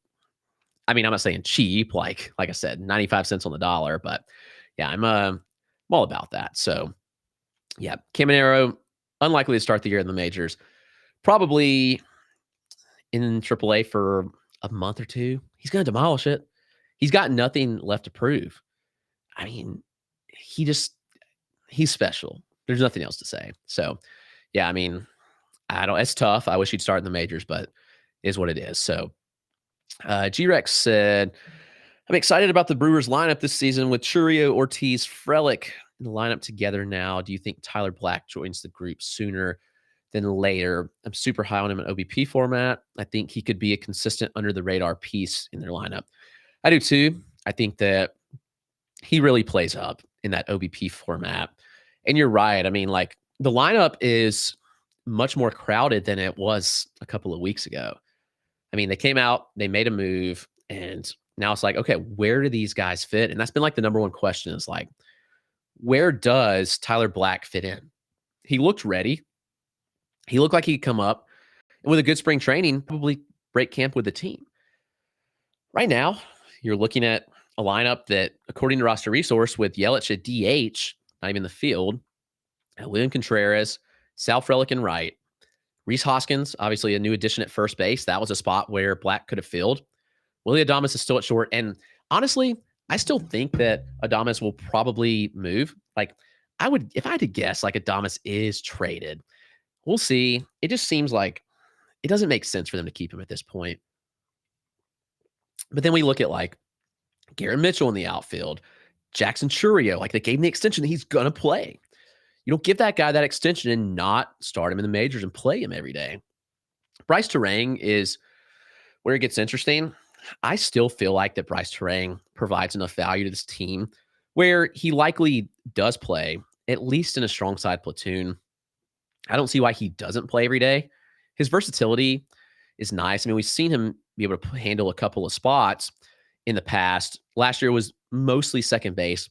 I mean, I'm not saying cheap, like I said, 95 cents on the dollar, but yeah, I'm all about that. So yeah, Caminero, unlikely to start the year in the majors. Probably in AAA for a month or two. He's going to demolish it. He's got nothing left to prove. I mean, he just he's special. There's nothing else to say. So, yeah, I mean, I don't. It's tough. I wish he'd start in the majors, but it is what it is. So, G-Rex said, "I'm excited about the Brewers lineup this season with Churio, Ortiz, Frelick in the lineup together now. Do you think Tyler Black joins the group sooner than later? I'm super high on him in OBP format. I think he could be a consistent under the radar piece in their lineup. I do too. I think that he really plays up in that OBP format. And you're right. I mean, like the lineup is much more crowded than it was a couple of weeks ago. I mean, they came out, they made a move, and now it's like, okay, where do these guys fit? And that's been like the number one question is like, where does Tyler Black fit in? He looked ready. He looked like he could come up and with a good spring training, probably break camp with the team. Right now, you're looking at a lineup that, according to Roster Resource, with Yelich at DH, not even in the field, William Contreras, Sal Frelick in right, Rhys Hoskins, obviously a new addition at first base. That was a spot where Black could have filled. Willie Adames is still at short. And honestly, I still think that Adames will probably move. Like, if I had to guess, like Adames is traded. We'll see. It just seems like it doesn't make sense for them to keep him at this point. But then we look at like Garrett Mitchell in the outfield, Jackson Churio, like they gave him the extension that he's going to play. You don't give that guy that extension and not start him in the majors and play him every day. Bryce Terang is where it gets interesting. I still feel like that Bryce Terang provides enough value to this team where he likely does play, at least in a strong side platoon. I don't see why he doesn't play every day. His versatility is nice. I mean, we've seen him be able to handle a couple of spots in the past. Last year was mostly second base,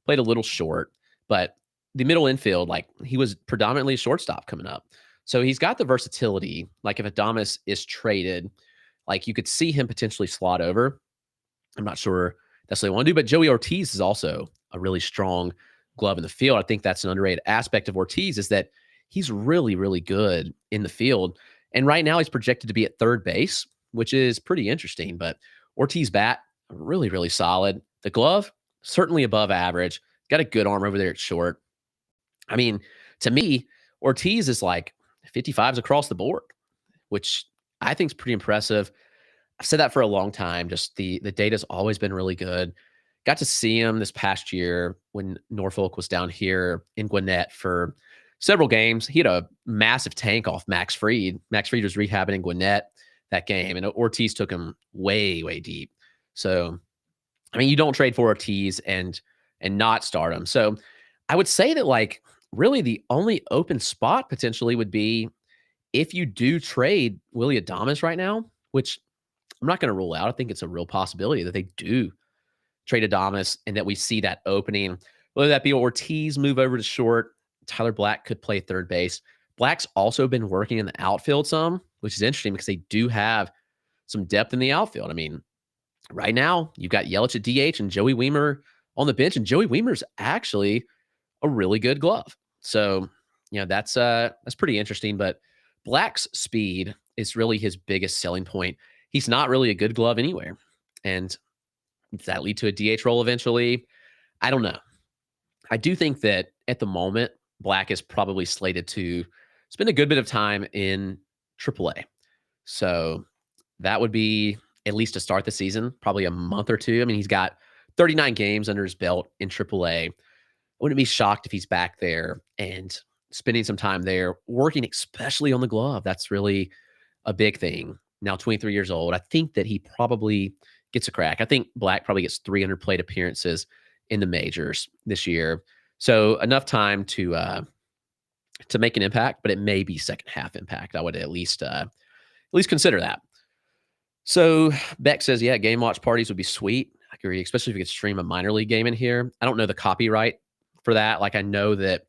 played a little short, but the middle infield, like he was predominantly a shortstop coming up. So he's got the versatility. Like if Adames is traded, like you could see him potentially slot over. I'm not sure that's what they want to do, but Joey Ortiz is also a really strong glove in the field. I think that's an underrated aspect of Ortiz is that he's really, really good in the field. And right now he's projected to be at third base, which is pretty interesting. But Ortiz bat, really, really solid. The glove, certainly above average. Got a good arm over there at short. I mean, to me, Ortiz is like 55s across the board, which I think is pretty impressive. I've said that for a long time. Just the data's always been really good. Got to see him this past year when Norfolk was down here in Gwinnett for several games. He had a massive tank off Max Fried. Max Fried was rehabbing in Gwinnett that game, and Ortiz took him way, way deep. So, I mean, you don't trade for Ortiz and not start him. So I would say that like really the only open spot potentially would be if you do trade Willie Adames right now, which I'm not going to rule out. I think it's a real possibility that they do trade Adames and that we see that opening. Whether that be Ortiz move over to short, Tyler Black could play third base. Black's also been working in the outfield some, which is interesting because they do have some depth in the outfield. I mean, right now you've got Yelich at DH and Joey Weimer on the bench, and Joey Weimer's actually a really good glove. So, you know, that's pretty interesting. But Black's speed is really his biggest selling point. He's not really a good glove anywhere. And does that lead to a DH role eventually? I don't know. I do think that at the moment, Black is probably slated to spend a good bit of time in AAA. So that would be at least to start the season, probably a month or two. I mean, he's got 39 games under his belt in AAA. I wouldn't be shocked if he's back there and spending some time there, working especially on the glove. That's really a big thing. Now 23 years old. I think that he probably gets a crack. I think Black probably gets 300 plate appearances in the majors this year. So enough time to make an impact, but it may be second half impact. I would at least consider that. So Beck says, yeah, game watch parties would be sweet. I agree, especially if you could stream a minor league game in here. I don't know the copyright for that. Like I know that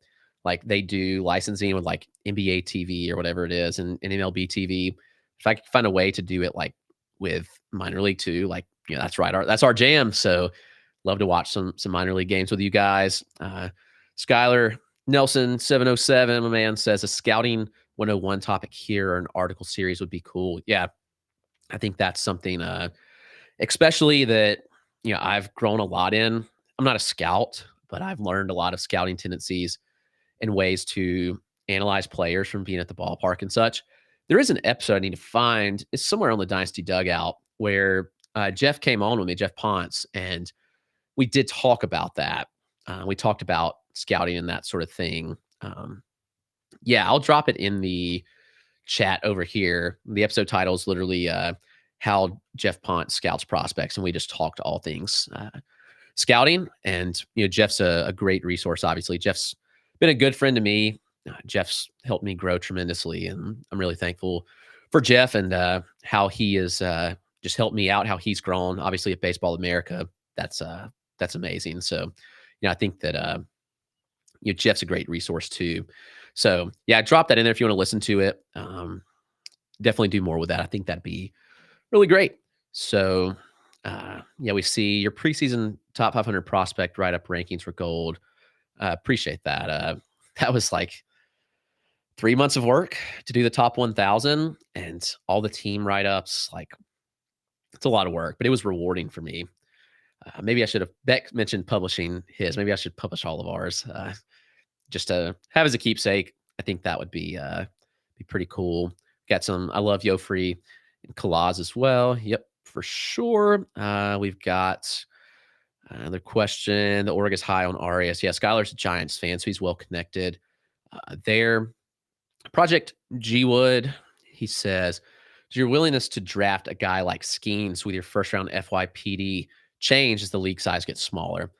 like they do licensing with like NBA TV or whatever it is and MLB TV. If I could find a way to do it like with minor league too, like that's right. That's our jam. So love to watch some minor league games with you guys. Skylar Nelson 707, my man, says a scouting 101 topic here or an article series would be cool. Yeah, I think that's something, especially that I've grown a lot in. I'm not a scout, but I've learned a lot of scouting tendencies and ways to analyze players from being at the ballpark and such. There is an episode I need to find. It's somewhere on the Dynasty Dugout where Jeff came on with me, Jeff Ponce, and we did talk about that. We talked about scouting and that sort of thing. Yeah, I'll drop it in the chat over here. The episode title is literally how Jeff Ponce scouts prospects, and we just talked all things scouting. And Jeff's a great resource. Obviously, Jeff's been a good friend to me. Jeff's helped me grow tremendously, and I'm really thankful for Jeff and how he has just helped me out. How he's grown, obviously, at Baseball America. That's amazing. So, I think that Jeff's a great resource too. So, yeah, drop that in there if you want to listen to it. Definitely do more with that. I think that'd be really great. So, yeah, we see your preseason top 500 prospect write-up rankings for gold. Appreciate that. That was like 3 months of work to do the top 1,000 and all the team write-ups. Like, it's a lot of work, but it was rewarding for me. Maybe I should have, Beck mentioned publishing his. Maybe I should publish all of ours just to have as a keepsake. I think that would be pretty cool. Got some, I love Yofree and Kalaz as well. Yep, for sure. We've got another question. The org is high on Arias. Yeah, Skylar's a Giants fan, so he's well connected there. Project G Wood, he says, does your willingness to draft a guy like Skeens with your first round FYPD change as the league size gets smaller?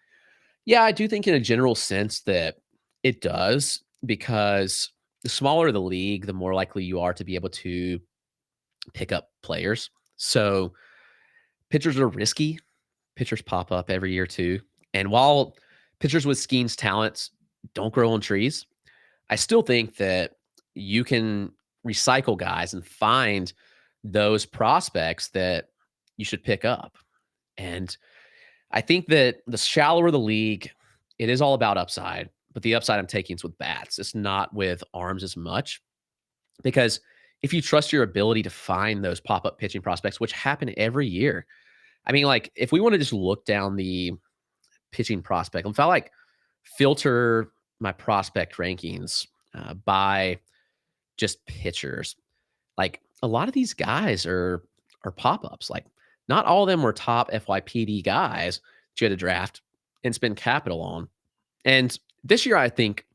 Yeah, I do think in a general sense that it does, because the smaller the league, the more likely you are to be able to pick up players. So pitchers are risky. Pitchers pop up every year too. And while pitchers with Skeen's talents don't grow on trees, I still think that you can recycle guys and find those prospects that you should pick up. And I think that the shallower the league, it is all about upside, but the upside I'm taking is with bats. It's not with arms as much, because if you trust your ability to find those pop-up pitching prospects, which happen every year. I mean, like if we want to just look down the pitching prospect, if I like filter my prospect rankings by just pitchers, like a lot of these guys are pop-ups. Like not all of them were top FYPD guys that you had to draft and spend capital on. And this year, I think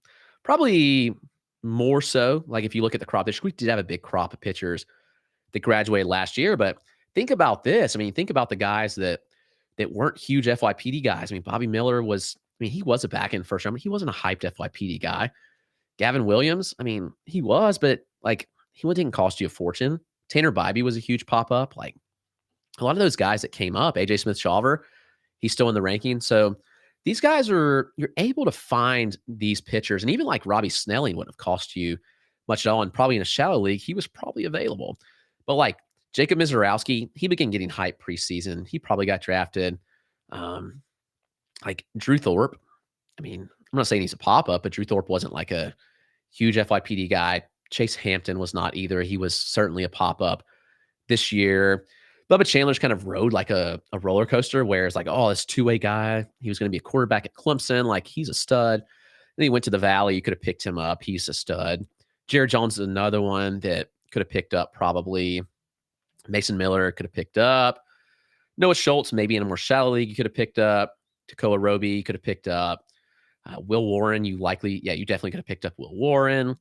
probably more so, like if you look at the crop this year, we did have a big crop of pitchers that graduated last year. But think about this. I mean, think about the guys that weren't huge FYPD guys. I mean, Bobby Miller was, I mean, he was a back end first round, but he wasn't a hyped FYPD guy. Gavin Williams, I mean, he was, but like he didn't cost you a fortune. Tanner Bybee was a huge pop up. Like a lot of those guys that came up, AJ Smith-Shawver, he's still in the ranking. So these guys you're able to find these pitchers. And even like Robbie Snelling wouldn't have cost you much at all. And probably in a shallow league, he was probably available. But like Jacob Mizorowski, he began getting hype preseason. He probably got drafted. Like Drew Thorpe. I mean, I'm not saying he's a pop-up, but Drew Thorpe wasn't like a huge FYPD guy. Chase Hampton was not either. He was certainly a pop-up this year. Bubba Chandler's kind of rode like a roller coaster where it's like, oh, this two-way guy. He was going to be a quarterback at Clemson. Like, he's a stud. Then he went to the Valley. You could have picked him up. He's a stud. Jared Jones is another one that could have picked up probably. Mason Miller could have picked up. Noah Schultz, maybe in a more shallow league, you could have picked up. Takoa Roby, you could have picked up. Will Warren, you definitely could have picked up Will Warren.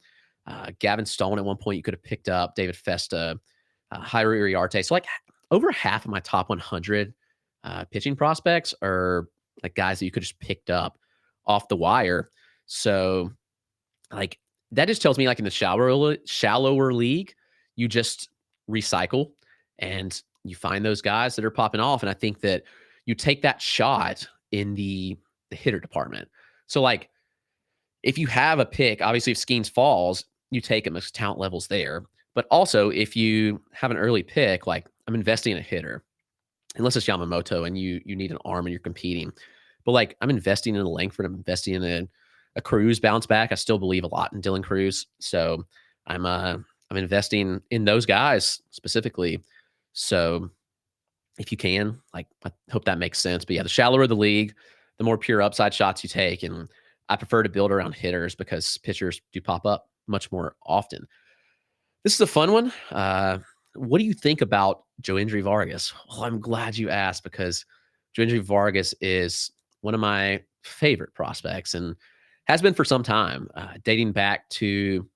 Gavin Stone at one point, you could have picked up. David Festa, Jairo Iriarte. So like over half of my top 100 pitching prospects are like guys that you could just picked up off the wire. So like that just tells me like in the shallower league, you just recycle and you find those guys that are popping off. And I think that you take that shot in the hitter department. So like if you have a pick, obviously if Skeens falls, you take him as talent levels there. But also if you have an early pick, like I'm investing in a hitter, unless it's Yamamoto and you need an arm and you're competing. But like I'm investing in a Langford, I'm investing in a Cruz bounce back. I still believe a lot in Dylan Cruz. So I'm investing in those guys specifically. So if you can, like I hope that makes sense. But yeah, the shallower the league, the more pure upside shots you take. And I prefer to build around hitters because pitchers do pop up much more often. This is a fun one. What do you think about Joendry Vargas? Well, I'm glad you asked because Joendry Vargas is one of my favorite prospects and has been for some time, dating back to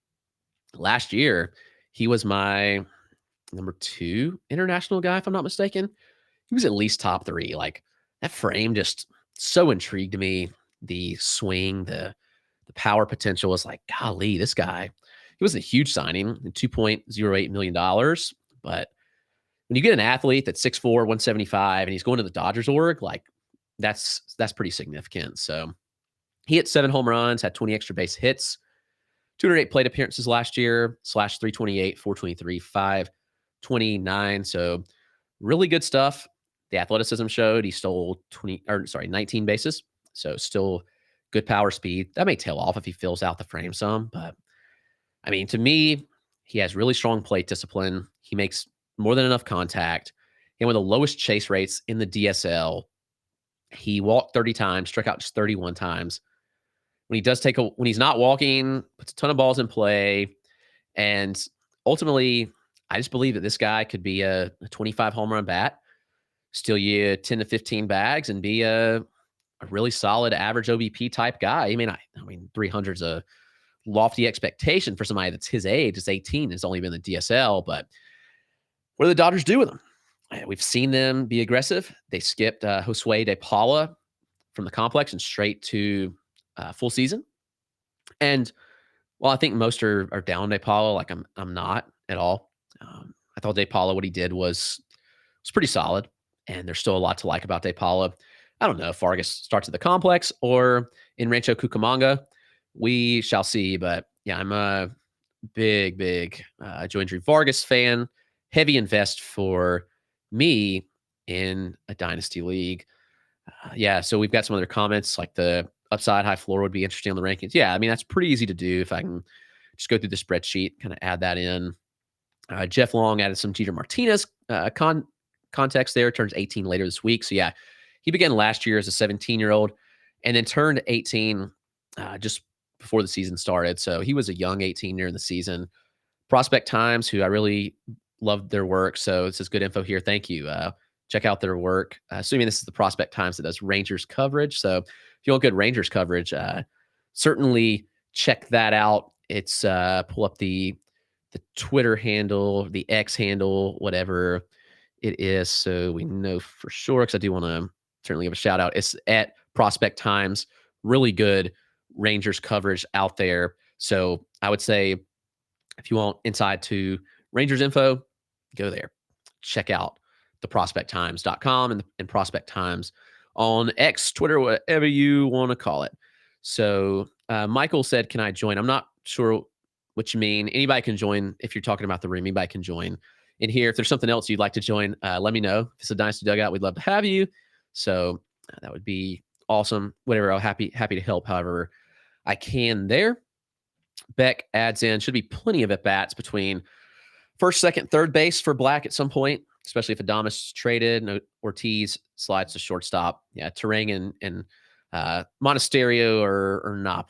last year. He was my number 2 international guy, if I'm not mistaken. He was at least top 3. Like that frame just so intrigued me. The swing, the power potential was like, golly, this guy. He was a huge signing, $2.08 million. But when you get an athlete that's 6'4", 175, and he's going to the Dodgers org, like that's pretty significant. So he hit 7 home runs, had 20 extra base hits, 208 plate appearances last year, slash 328, 423, 529. So really good stuff. The athleticism showed he stole 19 bases. So still good power speed. That may tail off if he fills out the frame some, but I mean, to me, he has really strong plate discipline. He makes more than enough contact. He had one of the lowest chase rates in the DSL. He walked 30 times, struck out just 31 times. When he does when he's not walking, puts a ton of balls in play. And ultimately, I just believe that this guy could be a 25 home run bat, steal you 10 to 15 bags, and be a really solid average OBP type guy. I mean, 300 is a lofty expectation for somebody that's his age. It's 18. It's only been the DSL, but what do the Dodgers do with him? We've seen them be aggressive. They skipped Josue de Paula from the complex and straight to full season. And while I think most are down De Paula, like I'm not at all. I thought De Paula, what he did was pretty solid, and there's still a lot to like about De Paula. I don't know if Vargas starts at the complex or in Rancho Cucamonga. We shall see, but yeah, I'm a big Joendry Vargas fan. Heavy invest for me in a dynasty league. Yeah, so we've got some other comments like the upside high floor would be interesting on the rankings. Yeah, I mean, that's pretty easy to do if I can just go through the spreadsheet, kind of add that in. Jeff Long added some Jeter Martinez context there, turns 18 later this week. So yeah, he began last year as a 17-year-old and then turned 18 just before the season started. So he was a young 18 during the season. Prospect Times, who I really loved their work. So this is good info here. Thank you. Check out their work. Assuming this is the Prospect Times that does Rangers coverage. So if you want good Rangers coverage, certainly check that out. It's pull up the Twitter handle, the X handle, whatever it is, so we know for sure, because I do want to certainly give a shout out. It's at Prospect Times. Really good Rangers coverage out there. So I would say if you want insight to Rangers info, go there. Check out the prospecttimes.com and Prospect Times on X, Twitter, whatever you want to call it. So Michael said, can I join? I'm not sure what you mean. Anybody can join. If you're talking about the room, anybody can join in here. If there's something else you'd like to join, let me know. If it's a Dynasty Dugout, we'd love to have you. So that would be awesome. Whatever, I'm happy to help however I can there. Beck adds in, should be plenty of at-bats between first, second, third base for Black at some point, especially if Adames is traded and Ortiz slides to shortstop. Yeah, Terang and Monasterio are not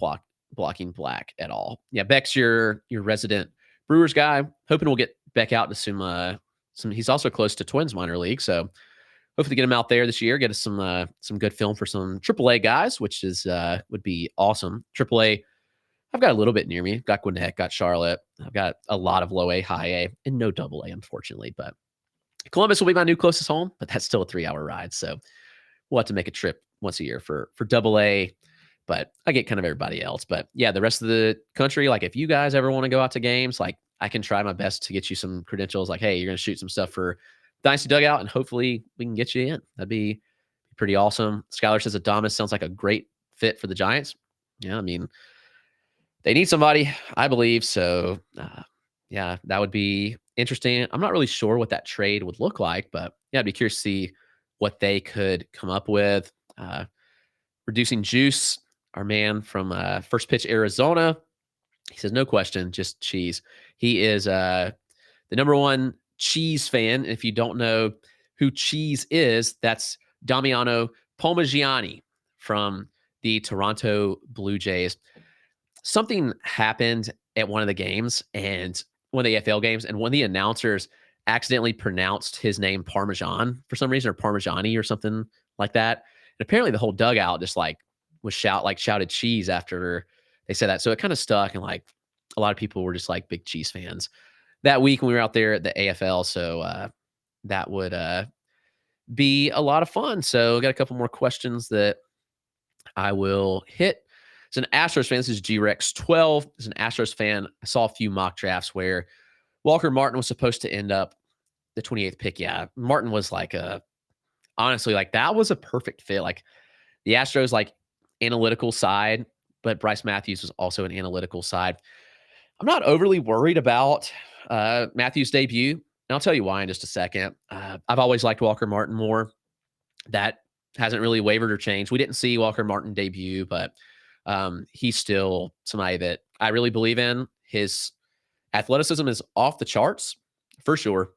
blocking Black at all. Yeah, Beck's your resident Brewers guy. Hoping we'll get Beck out to some he's also close to Twins minor league, so hopefully get him out there this year, get us some good film for some AAA guys, which is would be awesome. AAA, I've got a little bit near me. Got Gwinnett, got Charlotte. I've got a lot of low A, high A, and no double A, unfortunately. But Columbus will be my new closest home, but that's still a 3-hour ride, so we'll have to make a trip once a year for Double A, but I get kind of everybody else. But yeah, the rest of the country, like if you guys ever want to go out to games, like I can try my best to get you some credentials. Like, hey, you're going to shoot some stuff for Dynasty Dugout, and hopefully we can get you in. That'd be pretty awesome. Skylar says Adamas sounds like a great fit for the Giants. Yeah, I mean, they need somebody, I believe. So, yeah, that would be interesting. I'm not really sure what that trade would look like, but yeah, I'd be curious to see what they could come up with. Reducing Juice, our man from First Pitch Arizona, he says, no question, just cheese. He is the number one cheese fan. If you don't know who Cheese is, that's Damiano Palmigiani from the Toronto Blue Jays. Something happened at one of the games and one of the AFL games, and one of the announcers accidentally pronounced his name Parmesan for some reason, or Parmigiani or something like that. And apparently the whole dugout just shouted cheese after they said that. So it kind of stuck, and like a lot of people were just like big cheese fans that week when we were out there at the AFL. So that would be a lot of fun. So got a couple more questions that I will hit. As an Astros fan, this is GREX12. As an Astros fan, I saw a few mock drafts where Walker Martin was supposed to end up the 28th pick. Yeah, Martin was like honestly, like that was a perfect fit. Like the Astros, like analytical side, but Bryce Matthews was also an analytical side. I'm not overly worried about Matthews' debut, and I'll tell you why in just a second. I've always liked Walker Martin more. That hasn't really wavered or changed. We didn't see Walker Martin debut, but he's still somebody that I really believe in. His athleticism is off the charts, for sure.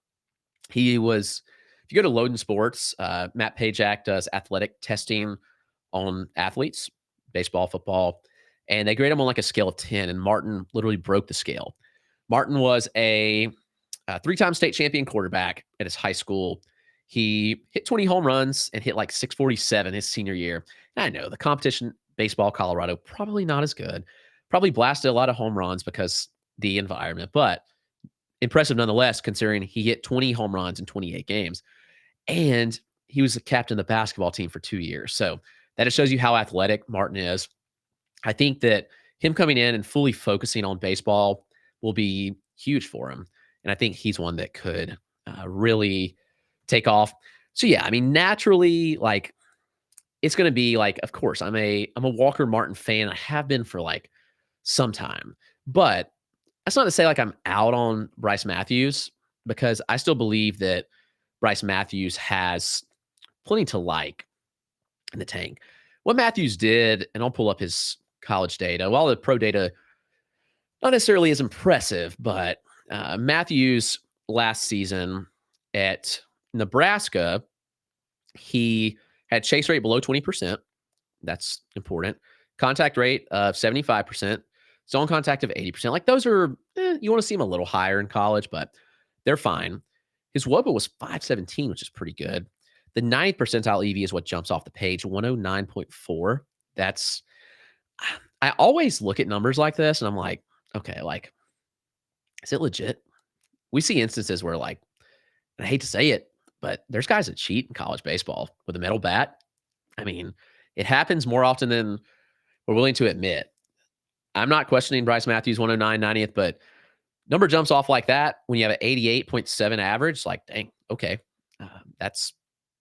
He was, if you go to Loden Sports, Matt Pajak does athletic testing on athletes, baseball, football, and they grade him on like a scale of 10, and Martin literally broke the scale. Martin was a three-time state champion quarterback at his high school. He hit 20 home runs and hit like 647 his senior year. And I know the competition, baseball, Colorado, probably not as good. Probably blasted a lot of home runs because the environment, but impressive nonetheless, considering he hit 20 home runs in 28 games. And he was the captain of the basketball team for 2 years. So that just shows you how athletic Martin is. I think that him coming in and fully focusing on baseball will be huge for him. And I think he's one that could really take off. So yeah, I mean, naturally, like it's going to be like, of course, I'm a Walker Martin fan. I have been for like some time, but that's not to say like I'm out on Bryce Matthews, because I still believe that Bryce Matthews has plenty to like in the tank. What Matthews did, and I'll pull up his college data. While the pro data not necessarily as impressive, but Matthews last season at Nebraska, he had chase rate below 20%. That's important. Contact rate of 75%. Zone contact of 80%. Like those are, you want to see him a little higher in college, but they're fine. His WOBA was 517, which is pretty good. The 90th percentile EV is what jumps off the page, 109.4. That's, I always look at numbers like this and I'm like, okay, like, is it legit? We see instances where like, and I hate to say it, but there's guys that cheat in college baseball with a metal bat. I mean, it happens more often than we're willing to admit. I'm not questioning Bryce Matthews 109, 90th, but number jumps off like that when you have an 88.7 average. Like, dang, okay, that's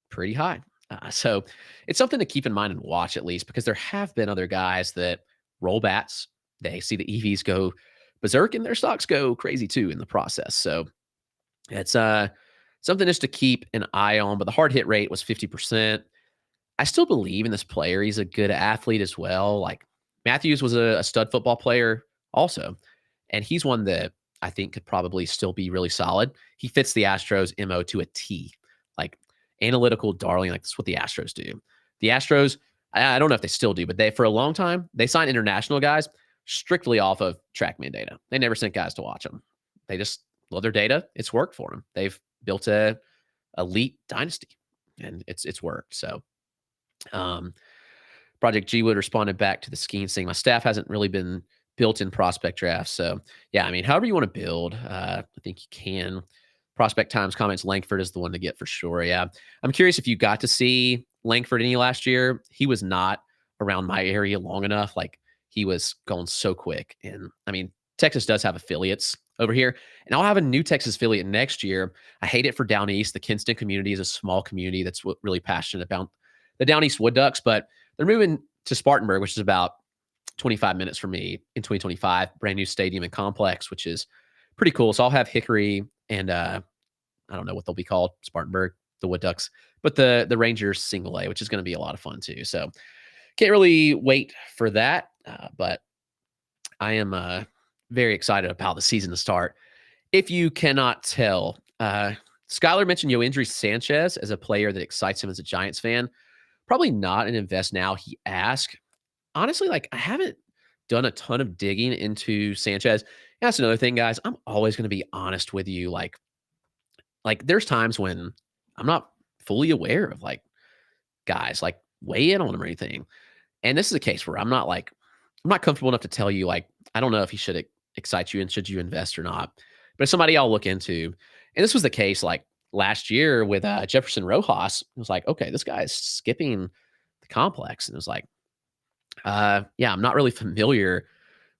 pretty high. So it's something to keep in mind and watch at least, because there have been other guys that roll bats. They see the EVs go berserk and their stocks go crazy too in the process. So it's something just to keep an eye on. But the hard hit rate was 50%. I still believe in this player. He's a good athlete as well. Like Matthews was a stud football player also. And he's one that I think could probably still be really solid. He fits the Astros MO to a T. Like analytical darling, like that's what the Astros do. The Astros, I don't know if they still do, but they, for a long time, they signed international guys strictly off of TrackMan data. They never sent guys to watch them. They just love their data. It's worked for them. They've built a elite dynasty, and it's worked. So, Project G Wood responded back to the scheme saying, my staff hasn't really been built in prospect drafts. So yeah, I mean, however you want to build, I think you can. Prospect Times comments, Langford is the one to get for sure. Yeah. I'm curious if you got to see Langford any last year, he was not around my area long enough. Like he was going so quick. And I mean, Texas does have affiliates over here, and I'll have a new Texas affiliate next year. I hate it for Down East. The Kinston community is a small community that's really passionate about the Down East Wood Ducks, but they're moving to Spartanburg, which is about 25 minutes from me in 2025. Brand new stadium and complex, which is pretty cool. So I'll have Hickory and I don't know what they'll be called, Spartanburg, the Wood Ducks, but the Rangers single A, which is going to be a lot of fun too. So can't really wait for that, but I am very excited about the season to start. If you cannot tell, Skylar mentioned Yoendry Sanchez as a player that excites him as a Giants fan. Probably not an invest now, he asked. Honestly, like I haven't done a ton of digging into Sanchez. That's another thing, guys. I'm always going to be honest with you. Like there's times when I'm not fully aware of like guys, like weigh in on them or anything. And this is a case where I'm not comfortable enough to tell you, like, I don't know if he should excite you and should you invest or not. But it's somebody I'll look into. And this was the case like last year with Jefferson Rojas. It was like, okay, this guy's skipping the complex. And it was like, yeah, I'm not really familiar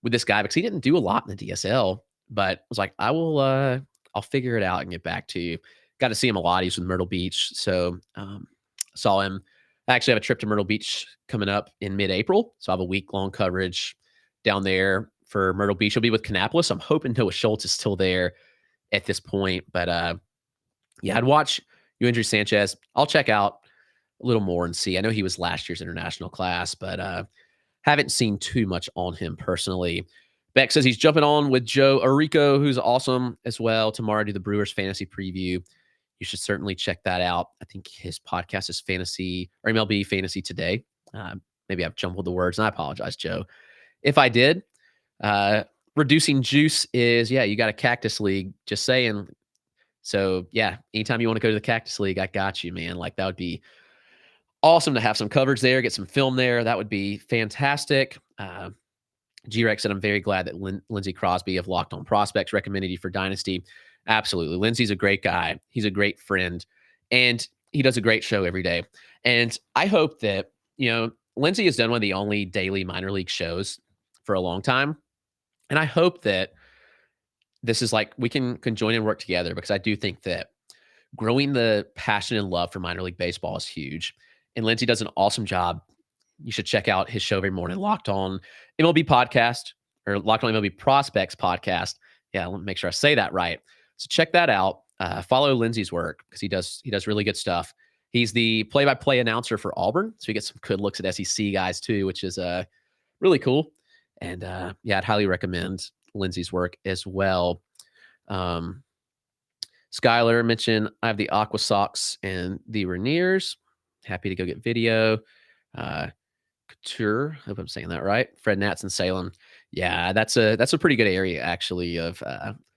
with this guy because he didn't do a lot in the DSL. But I was like, I'll figure it out and get back to you. Got to see him a lot. He's with Myrtle Beach. So saw him. I actually have a trip to Myrtle Beach coming up in mid-April. So I have a week-long coverage down there for Myrtle Beach. He'll be with Kannapolis. I'm hoping Noah Schultz is still there at this point. But yeah, I'd watch Yoendry Sanchez. I'll check out a little more and see. I know he was last year's international class, but haven't seen too much on him personally. Beck says he's jumping on with Joe Arico, who's awesome as well, tomorrow to do the Brewers fantasy preview. You should certainly check that out. I think his podcast is Fantasy or MLB Fantasy Today. Maybe I've jumbled the words, and I apologize, Joe. If I did, reducing juice is, yeah, you got a Cactus League, just saying. So, yeah, anytime you want to go to the Cactus League, I got you, man. Like, that would be awesome to have some coverage there, get some film there. That would be fantastic. G-Rex said, I'm very glad that Lindsey Crosby of Locked On Prospects recommended you for Dynasty. Absolutely. Lindsey's a great guy. He's a great friend, and he does a great show every day. And I hope that, Lindsey has done one of the only daily minor league shows for a long time. And I hope that this is like, we can join and work together, because I do think that growing the passion and love for minor league baseball is huge. And Lindsey does an awesome job. You should check out his show every morning, Locked On MLB Podcast, or Locked On MLB Prospects Podcast. Yeah, let me make sure I say that right. So check that out. Follow Lindsey's work, because he does really good stuff. He's the play-by-play announcer for Auburn, so you get some good looks at SEC guys too, which is really cool. And yeah, I'd highly recommend Lindsey's work as well. Skylar mentioned I have the Aqua Socks and the Rainiers. Happy to go get video. Couture, I hope I'm saying that right. Fred Nats in Salem. Yeah, that's a pretty good area actually of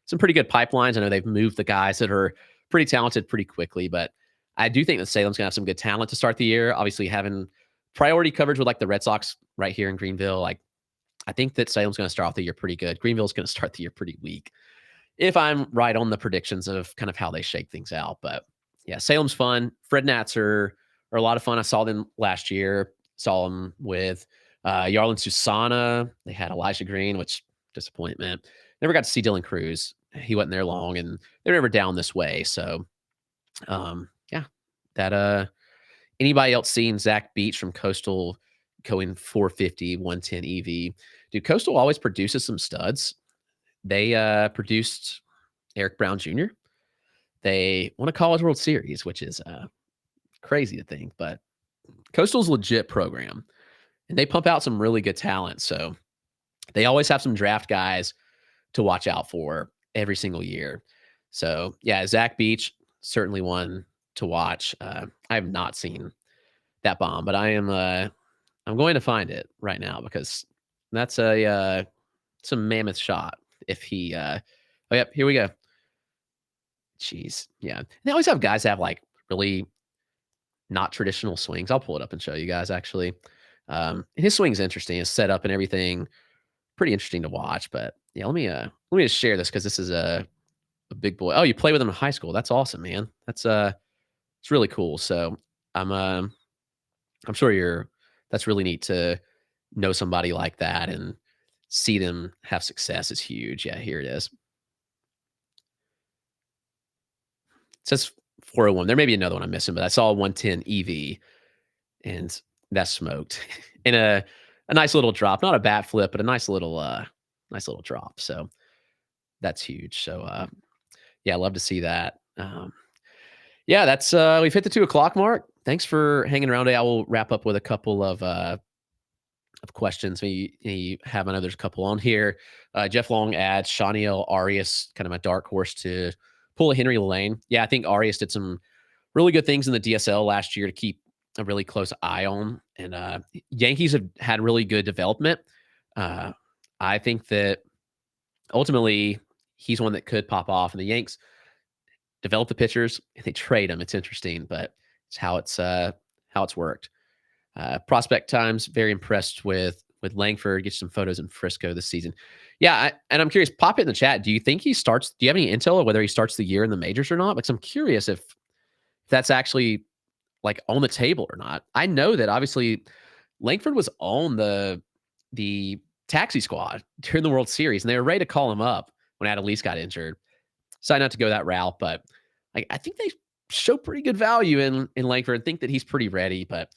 some pretty good pipelines. I know they've moved the guys that are pretty talented pretty quickly, but I do think that Salem's gonna have some good talent to start the year. Obviously, having priority coverage with like the Red Sox right here in Greenville, like I think that Salem's gonna start off the year pretty good. Greenville's gonna start the year pretty weak, if I'm right on the predictions of kind of how they shake things out. But yeah, Salem's fun. Fred Nats are a lot of fun. I saw them last year. Saw them with Yarlin Susana. They had Elijah Green, which disappointment. Never got to see Dylan Cruz. He wasn't there long, and they were never down this way. So, yeah, that anybody else seen Zach Beach from Coastal going 450, 110 EV? Dude, Coastal always produces some studs. They produced Eric Brown Jr. They won a College World Series, which is crazy to think, but Coastal's a legit program, and they pump out some really good talent. So they always have some draft guys to watch out for every single year. So yeah, Zach Beach, certainly one to watch. I have not seen that bomb, but I'm going to find it right now, because that's some mammoth shot. If he, oh yep, here we go. Jeez, yeah. They always have guys that have like really not traditional swings. I'll pull it up and show you guys actually. And his swing's interesting. His setup and everything, pretty interesting to watch. But yeah, let me just share this, because this is a big boy. Oh, you play with him in high school. That's awesome, man. That's it's really cool. So I'm I'm sure that's really neat to know somebody like that and see them have success is huge. Yeah, here it is. It says 401. There may be another one I'm missing, but I saw 110 EV and that smoked in a nice little drop. Not a bat flip, but a nice little drop. So that's huge. So yeah, I love to see that. Yeah, that's we've hit the 2 o'clock mark. Thanks for hanging around today. I will wrap up with a couple of questions. We have another couple on here. Jeff Long adds Shaniel Arias, kind of a dark horse to pull a Henry Lane. Yeah, I think Arias did some really good things in the DSL last year to keep a really close eye on. And Yankees have had really good development. I think that ultimately he's one that could pop off. And the Yanks develop the pitchers and they trade them. It's interesting, but it's how it's worked. Prospect Times, very impressed with Langford. Get some photos in Frisco this season. Yeah, and I'm curious. Pop it in the chat. Do you think he starts? Do you have any intel of whether he starts the year in the majors or not? Because I'm curious if that's actually like on the table or not. I know that obviously Langford was on the taxi squad during the World Series, and they were ready to call him up when Adelise got injured. Decided not to go that route, but I think they show pretty good value in Langford and think that he's pretty ready. But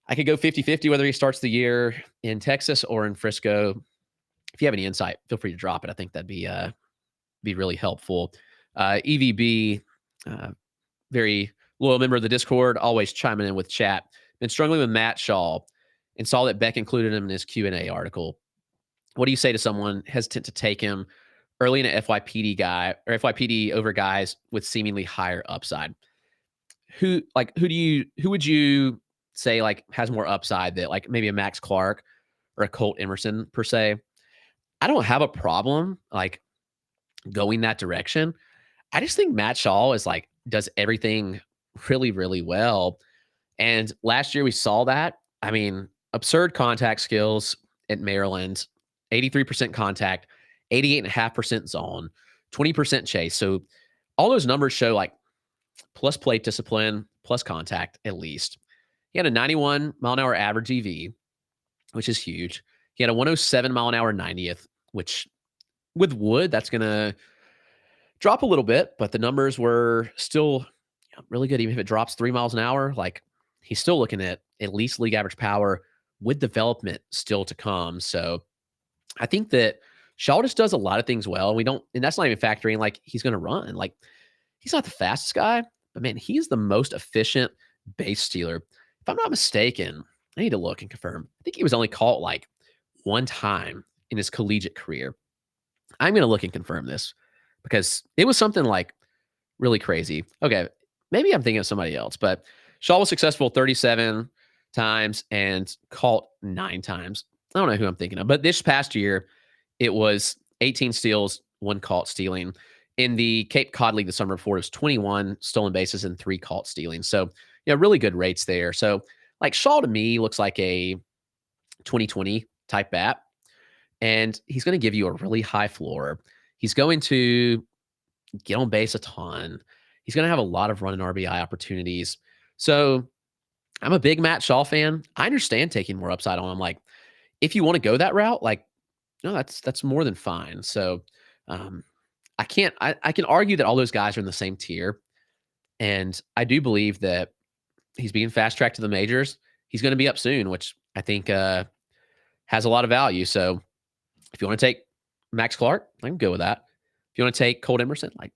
I could go 50-50 whether he starts the year in Texas or in Frisco. If you have any insight, feel free to drop it. I think that'd be really helpful. EVB, very loyal member of the Discord, always chiming in with chat. Been struggling with Matt Shaw and saw that Beck included him in his Q&A article. What do you say to someone hesitant to take him early in an FYPD guy or FYPD over guys with seemingly higher upside? Who would you say like has more upside that like maybe a Max Clark or a Colt Emerson per se? I don't have a problem like going that direction. I just think Matt Shaw is like does everything really, really well. And last year we saw that. I mean, absurd contact skills at Maryland, 83% contact, 88.5% zone, 20% chase. So all those numbers show like plus plate discipline, plus contact at least. He had a 91 mile an hour average EV, which is huge. He had a 107 mile an hour 90th, which with wood, that's going to drop a little bit, but the numbers were still really good. Even if it drops 3 miles an hour, like he's still looking at least league average power with development still to come. So I think that Shaw just does a lot of things well. And that's not even factoring like he's going to run. Like he's not the fastest guy, but man, he's the most efficient base stealer. If I'm not mistaken, I need to look and confirm. I think he was only caught like one time in his collegiate career. I'm going to look and confirm this because it was something like really crazy. Okay, maybe I'm thinking of somebody else, but Shaw was successful 37 times and caught 9 times. I don't know who I'm thinking of, but this past year, it was 18 steals, 1 caught stealing. In the Cape Cod League the summer before, it was 21 stolen bases and 3 caught stealing. So, really good rates there. So, like Shaw to me looks like a 2020 type bat, and he's going to give you a really high floor. He's going to get on base a ton. He's going to have a lot of run and RBI opportunities. So, I'm a big Matt Shaw fan. I understand taking more upside on him. Like, if you want to go that route, like, no, that's more than fine. So, I can argue that all those guys are in the same tier. And I do believe that he's being fast tracked to the majors. He's going to be up soon, which I think has a lot of value. So if you want to take Max Clark, I can go with that. If you want to take Colt Emerson, like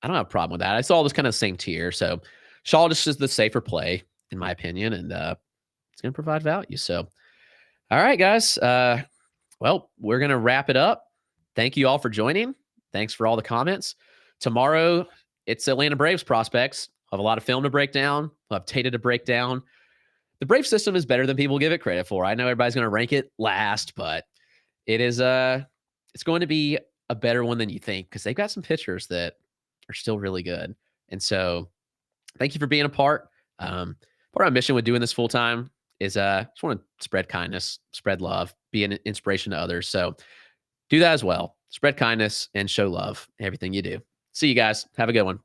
I don't have a problem with that. It's all this kind of same tier. So Shaw just is the safer play, in my opinion, and it's going to provide value. So, all right, guys. Well, we're going to wrap it up. Thank you all for joining. Thanks for all the comments. Tomorrow, it's Atlanta Braves prospects. I'll have a lot of film to break down. I'll have Tata to break down. The Brave system is better than people give it credit for. I know everybody's going to rank it last, but it is it's going to be a better one than you think because they've got some pitchers that are still really good. And so thank you for being a part. Part of my mission with doing this full time is just want to spread kindness, spread love, be an inspiration to others. So do that as well. Spread kindness and show love in everything you do. See you guys. Have a good one.